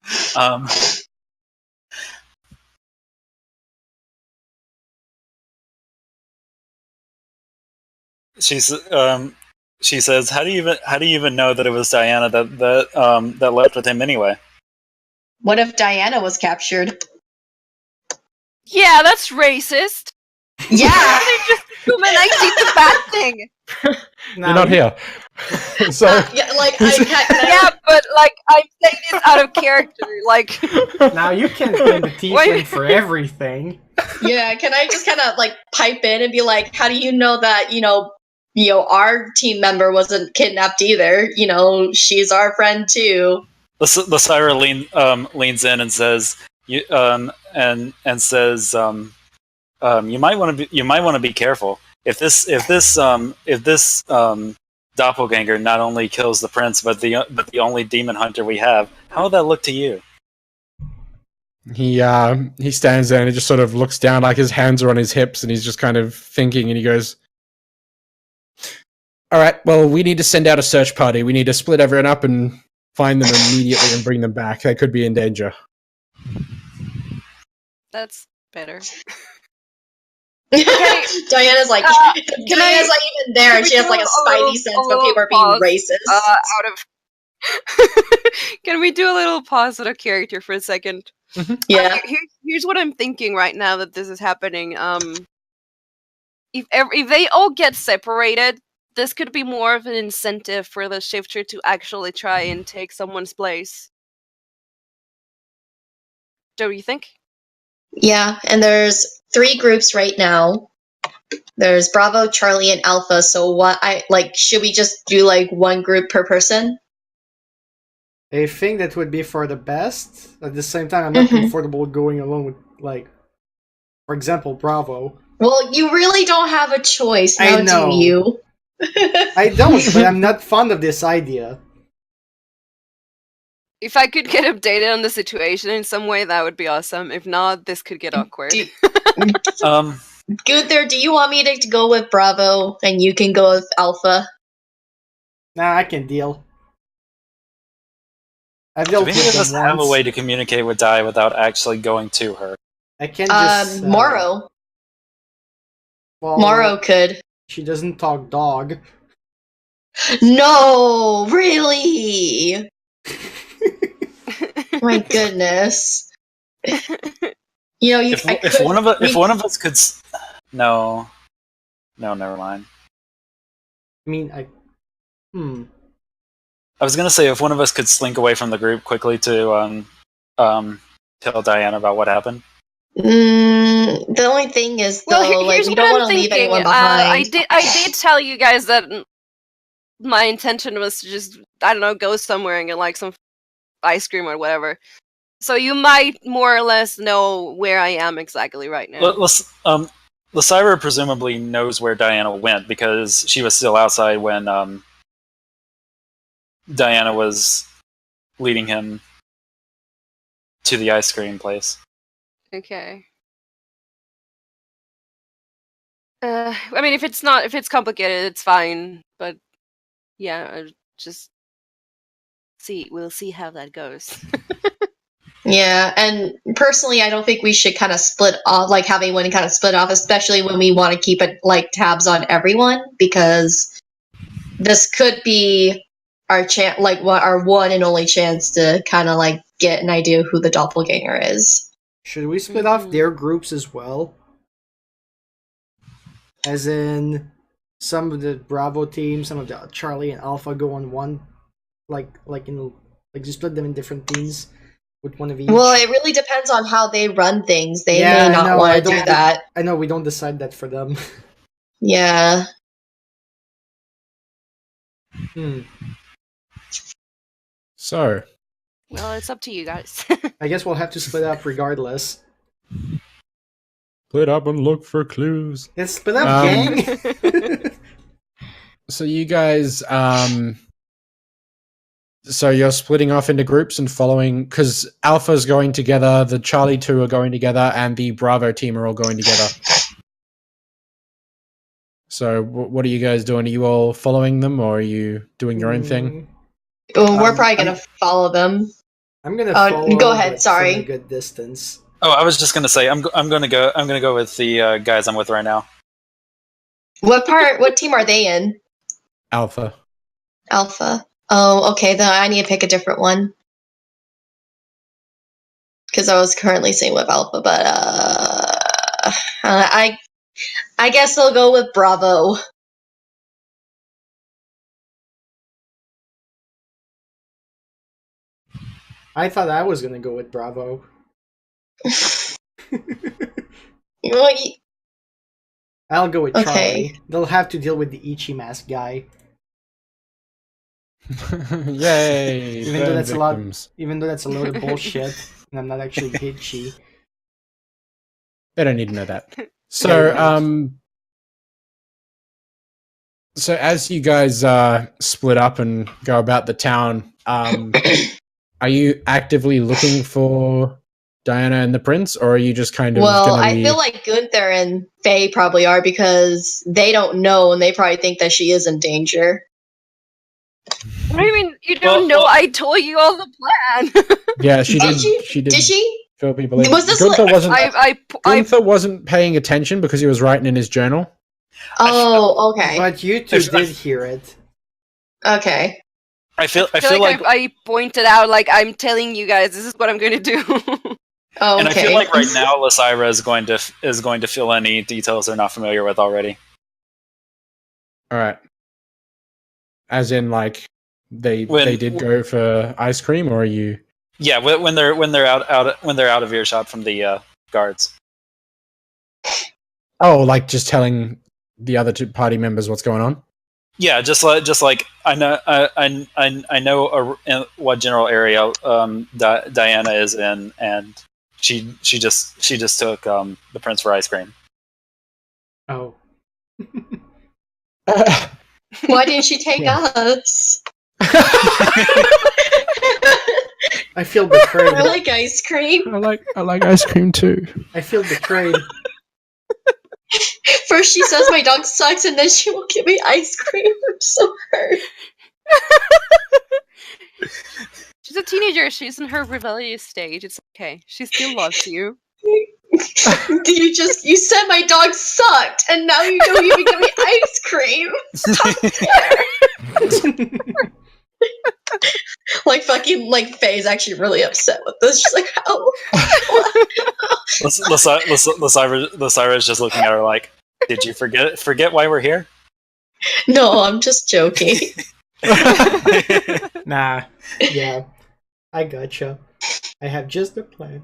She says, "How do you even know that it was Diana that left with him anyway?" What if Diana was captured? Yeah, that's racist. Yeah. They just assume I did the bad thing. You're not here. So yeah, like I Yeah, but like I'm saying this out of character. Like now you can't blame the tiefling for everything. yeah, can I just kind of like pipe in and be like, how do you know that our team member wasn't kidnapped either? You know, she's our friend too. Lyra leans in and says, "You says, you might want to be careful. If this doppelganger not only kills the prince, but the only demon hunter we have, how would that look to you?" he stands there and he just sort of looks down, like his hands are on his hips, and he's just kind of thinking, and he goes, all right, well, we need to send out a search party. We need to split everyone up and find them immediately and bring them back. They could be in danger. that's better. Diana's like, Diana's like even there, and she has like a spidey sense when people are being racist. Can we do a little pause on a character for a second? Mm-hmm. Yeah. Here's what I'm thinking right now that this is happening. If they all get separated, this could be more of an incentive for the shifter to actually try and take someone's place. Don't you think? Yeah, and there's 3 groups right now. There's Bravo, Charlie, and Alpha. So should we just do like 1 group per person? I think that would be for the best. At the same time, I'm not comfortable going alone with, like, for example, Bravo. Well, you really don't have a choice now, I know. do you? I don't, but I'm not fond of this idea. If I could get updated on the situation in some way, that would be awesome. If not, this could get awkward. Gunther, do you want me to go with Bravo and you can go with Alpha? Nah, I can deal. I've Do dealt we with them just have a once. way to communicate with Dai without actually going to her? I can just... Morrow. Well, Morrow could. She doesn't talk dog. No, really? My goodness. You know, If one of us could, no, never mind. I mean, I was gonna say if one of us could slink away from the group quickly to tell Diana about what happened. The only thing is, though, here's we what don't I'm want to leave thinking. anyone behind. I did tell you guys that my intention was to just, I don't know, go somewhere and get like some ice cream or whatever. So you might more or less know where I am exactly right now. Lysaira presumably knows where Diana went because she was still outside when Diana was leading him to the ice cream place. Okay. I mean, if it's complicated, it's fine. But yeah, we'll see how that goes. Yeah, and personally, I don't think we should kind of split off, like have anyone kind of split off, especially when we want to keep it like tabs on everyone, because this could be our chance, like our one and only chance to kind of like get an idea of who the doppelganger is. should we split off their groups as well? As in, some of the Bravo team, some of the Charlie and Alpha go on one, you split them in different teams with one of each. Well, it really depends on how they run things. They Yeah, may not want to do that. I know we don't decide that for them. Yeah. So, Well, it's up to you guys. I guess we'll have to split up regardless. split up and look for clues. It's split up, gang! So you guys, so you're splitting off into groups and following, because Alpha's going together, the Charlie 2 are going together, and the Bravo team are all going together. So what are you guys doing? Are you all following them, or are you doing your own thing? Well, we're probably gonna follow them. I'm gonna follow. Go ahead. Sorry. From a good distance. Oh, I was just gonna say I'm gonna go with the guys I'm with right now. What team are they in? Alpha. Alpha. Oh, okay. Then I need to pick a different one. Because I was currently saying with Alpha, but I guess I'll go with Bravo. I thought I was gonna go with Bravo. I'll go with Charlie. Okay. They'll have to deal with the Ichi mask guy. Yay! Even though that's a load of bullshit, and I'm not actually Ichi. They don't need to know that. So, so as you guys split up and go about the town, are you actively looking for Diana and the prince, or are you just kind of? Well, I feel like Gunther and Faye probably are, because they don't know and they probably think that she is in danger. What do you mean you don't know? I told you all the plan. Yeah, she did. She did. Did she? Feel people in. Was this Gunther wasn't. Gunther wasn't paying attention because he was writing in his journal. Oh, okay. But you two did hear it. Okay. I feel like I pointed out, like, I'm telling you guys, this is what I'm going to do. Oh, and I okay. feel like right now Lysaira is going to fill any details they're not familiar with already. All right. As in, like, they did go for ice cream, or are you? Yeah, when they're out of earshot from the guards. Oh, like just telling the other two party members what's going on. Yeah, just like I know what general area Diana is in, and she just took the prince for ice cream. Oh. Why didn't she take Yeah. us? I feel betrayed. I like ice cream. I like ice cream too. I feel betrayed. First she says my dog sucks, and then she won't give me ice cream. I'm so hurt. She's a teenager. She's in her rebellious stage. It's okay. She still loves you. You said my dog sucked, and now you don't even give me ice cream. Stop there. Like fucking like Faye's actually really upset with this. She's like, "Oh." Lysaira's just looking at her like, "Did you forget why we're here?" No, I'm just joking. Nah. Yeah. I gotcha. I have just a plan.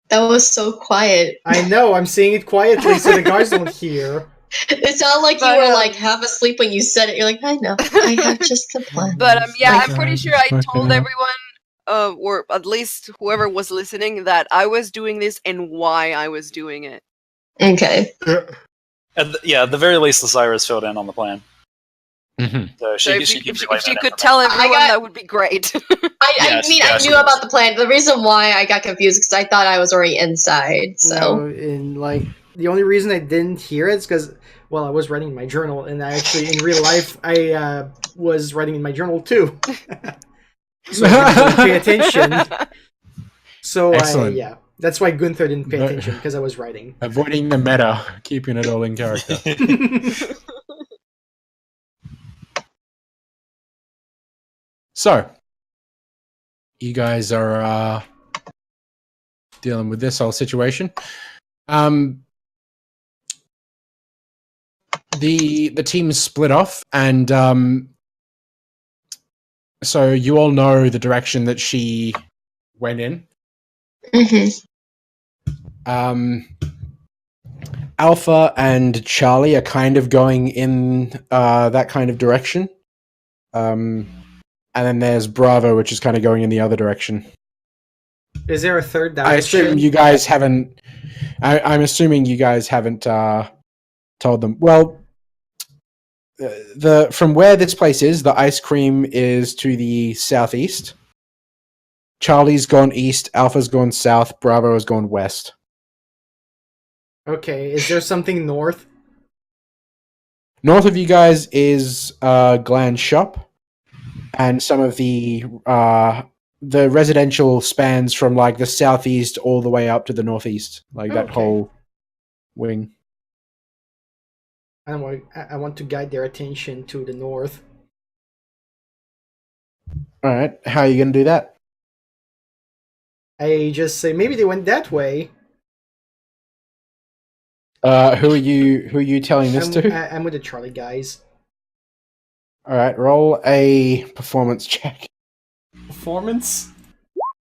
That was so quiet. I know, I'm saying it quietly so the guys don't hear. It sounded like you were like half asleep when you said it. You're like, I know, I have just a plan. But yeah, Like- I'm pretty sure I told everyone, or at least whoever was listening, that I was doing this and why I was doing it. Okay. At the very least, Lysaira's filled in on the plan. Mm-hmm. So So if she you could tell everyone, that would be great. I knew about the plan. The reason why I got confused because I thought I was already inside. So No, and like the only reason I didn't hear it is because I was writing in my journal, and I actually in real life I was writing in my journal too. So I didn't pay attention. So Excellent. yeah, that's why Gunther didn't pay attention because I was writing. Avoiding the meta, keeping it all in character. So, you guys are dealing with this whole situation. The team split off, and so you all know the direction that she went in. Alpha and Charlie are kind of going in that kind of direction. And then there's Bravo, which is kind of going in the other direction. Is there a third direction? I assume you guys haven't. I'm assuming you guys haven't told them. Well, from where this place is, the ice cream is to the southeast. Charlie's gone east. Alpha's gone south. Bravo has gone west. Okay, is there something north? North of you guys is Gland's shop. And some of the residential spans from like the southeast all the way up to the northeast, like that whole wing. I want to guide their attention to the north. All right, how are you going to do that? I just say maybe they went that way. Who are you telling this to? I'm with the Charlie guys. All right, roll a performance check. Performance?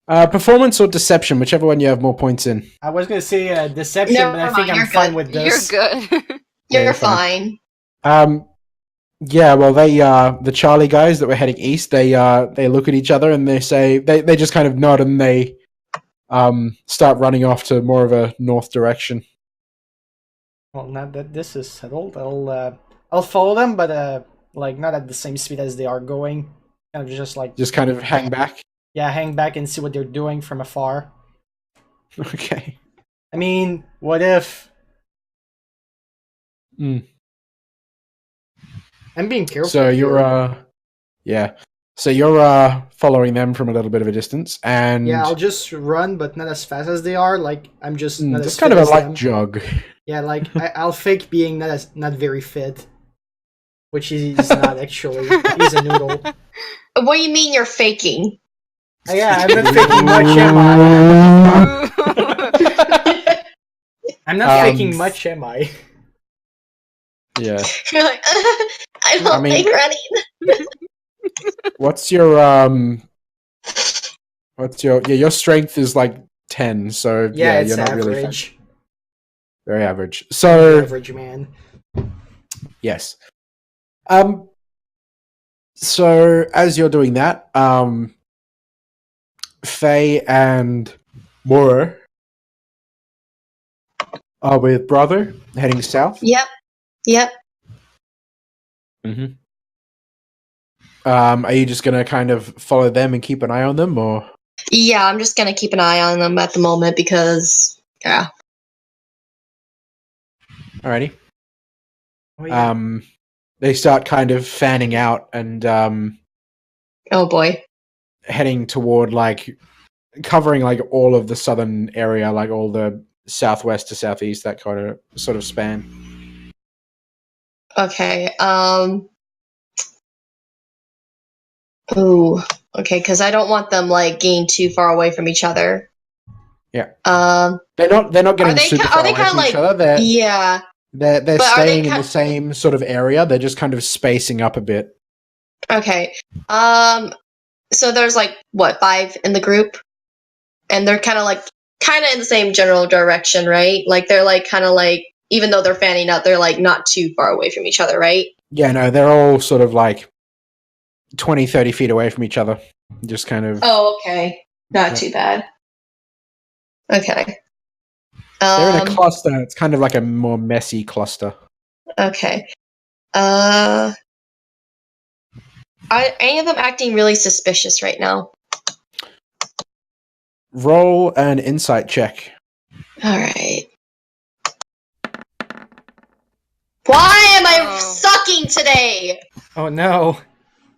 Performance or deception, whichever one you have more points in. I was gonna say deception, Never but I think mind, I'm you're fine good. with this. You're good. you're fine. Yeah, well, they the Charlie guys that were heading east, they look at each other and they say they just kind of nod and they start running off to more of a north direction. Well, now that this is settled, I'll follow them, but like not at the same speed as they are going. Kind of just kind of hang back. Yeah, hang back and see what they're doing from afar. Okay. I mean, what if? I'm being careful. So you're So you're following them from a little bit of a distance, and yeah, I'll just run, but not as fast as they are. Like I'm just not as just kind fit of a as light them. jog. Yeah, like I'll fake being not very fit, which he's not actually. He's a noodle. What do you mean you're faking? Yeah, I'm not faking much, am I? I'm not faking much, am I? Yeah. You're like, I don't like running. What's your your strength is like 10. So Yeah, it's you're not average. really very average. So Average man. yes. So as you're doing that, Faye and Moro are with Bravo heading south. Yep. Mm-hmm. Are you just gonna kind of follow them and keep an eye on them, or? Yeah, I'm just gonna keep an eye on them at the moment because, yeah. Alrighty. Oh, yeah. They start kind of fanning out and Oh boy. heading toward covering all of the southern area, like all the southwest to southeast, that kind of sort of span. Okay. Ooh. Okay, because I don't want them getting too far away from each other. Yeah. They're They're not getting super far away from each other. Yeah. They're staying in the same sort of area. They're just kind of spacing up a bit. Okay. So there's 5 in the group, and they're kind of in the same general direction, right? They're even though they're fanning out, they're not too far away from each other, right? Yeah, no, they're all sort of 20, 30 feet away from each other. Just kind of. Oh, okay. Not too bad. Okay. They're in a cluster. It's kind of like a more messy cluster. Okay. Are any of them acting really suspicious right now? Roll an insight check. All right. Why am I sucking today? Oh no.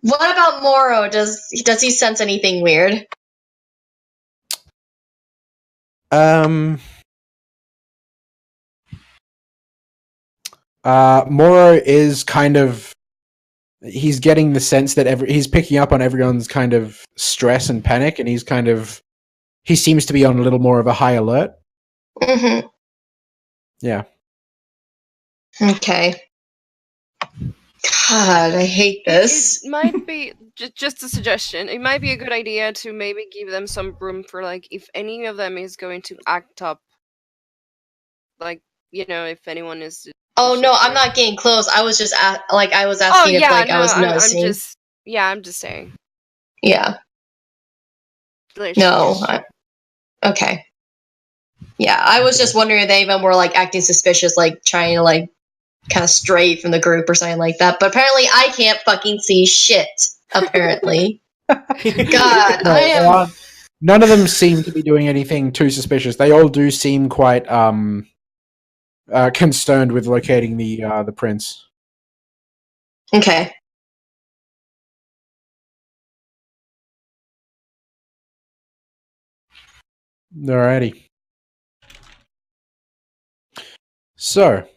What about Moro? Does he sense anything weird? Moro is kind of. He's getting the sense that he's picking up on everyone's kind of stress and panic, and he seems to be on a little more of a high alert. Mm-hmm. Yeah. Okay. God, I hate this. It might be just a suggestion. It might be a good idea to maybe give them some room for if any of them is going to act up. If anyone is. Oh no, I'm not getting close. I was just I was asking if I was noticing. I'm just saying. Yeah. No. Okay. Yeah, I was just wondering if they even were acting suspicious, trying to kind of stray from the group or something like that. But apparently, I can't fucking see shit. Apparently, God, no, I am. None of them seem to be doing anything too suspicious. They all do seem quite concerned with locating the prince. Okay. Alrighty. So,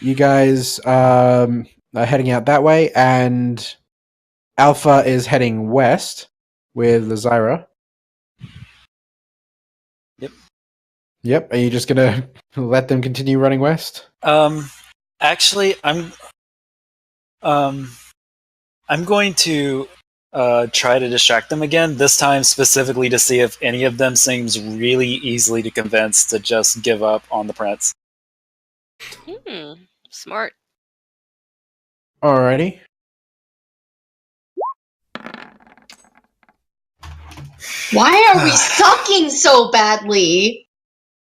you guys are heading out that way, and Alpha is heading west with Lazira. Yep. Are you just gonna let them continue running west? Actually, I'm going to try to distract them again. This time, specifically to see if any of them seems really easily to convince to just give up on the prince. Smart. Alrighty. Why are we sucking so badly?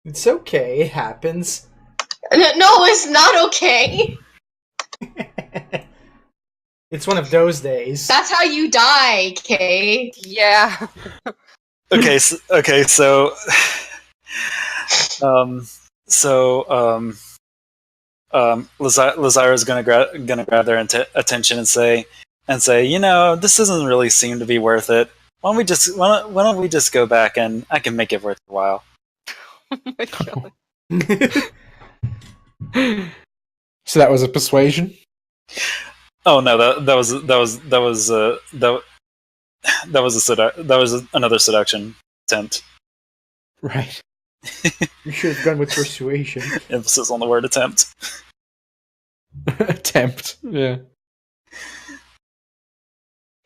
It's okay. It happens. No, it's not okay. It's one of those days. That's how you die, Kay. Yeah. Okay, so Lazara's gonna grab their attention and say, this doesn't really seem to be worth it. Why don't we just go back and I can make it worth a while. Oh my God. So that was a persuasion? Oh no, that was another seduction attempt. Right. You should have gone with persuasion. Emphasis on the word attempt. Attempt. Yeah.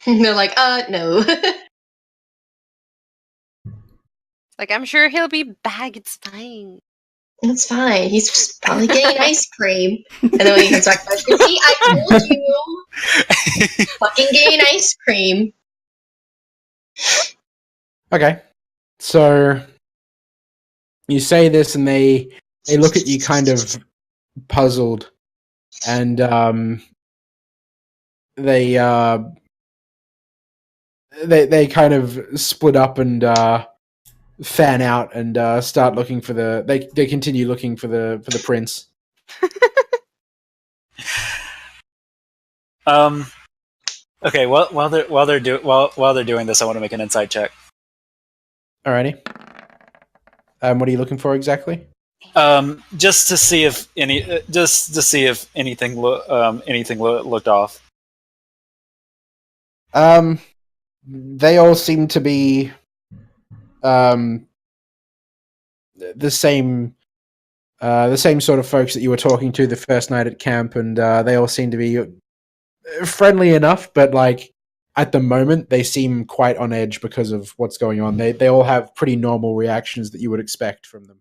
They're like, no. Like, I'm sure he'll be back. It's fine. It's fine. He's just probably getting ice cream. And then when he comes back, like, see, I told you. Fucking getting ice cream. Okay. So you say this and they look at you kind of puzzled, and they kind of split up and fan out and start looking for they continue looking for the prince. Okay. Well, while they're doing this, I want to make an insight check. Alrighty. What are you looking for exactly? Just to see if anything looked off. They all seem to be the same sort of folks that you were talking to the first night at camp, and they all seem to be friendly enough, but like at the moment they seem quite on edge because of what's going on. They all have pretty normal reactions that you would expect from them.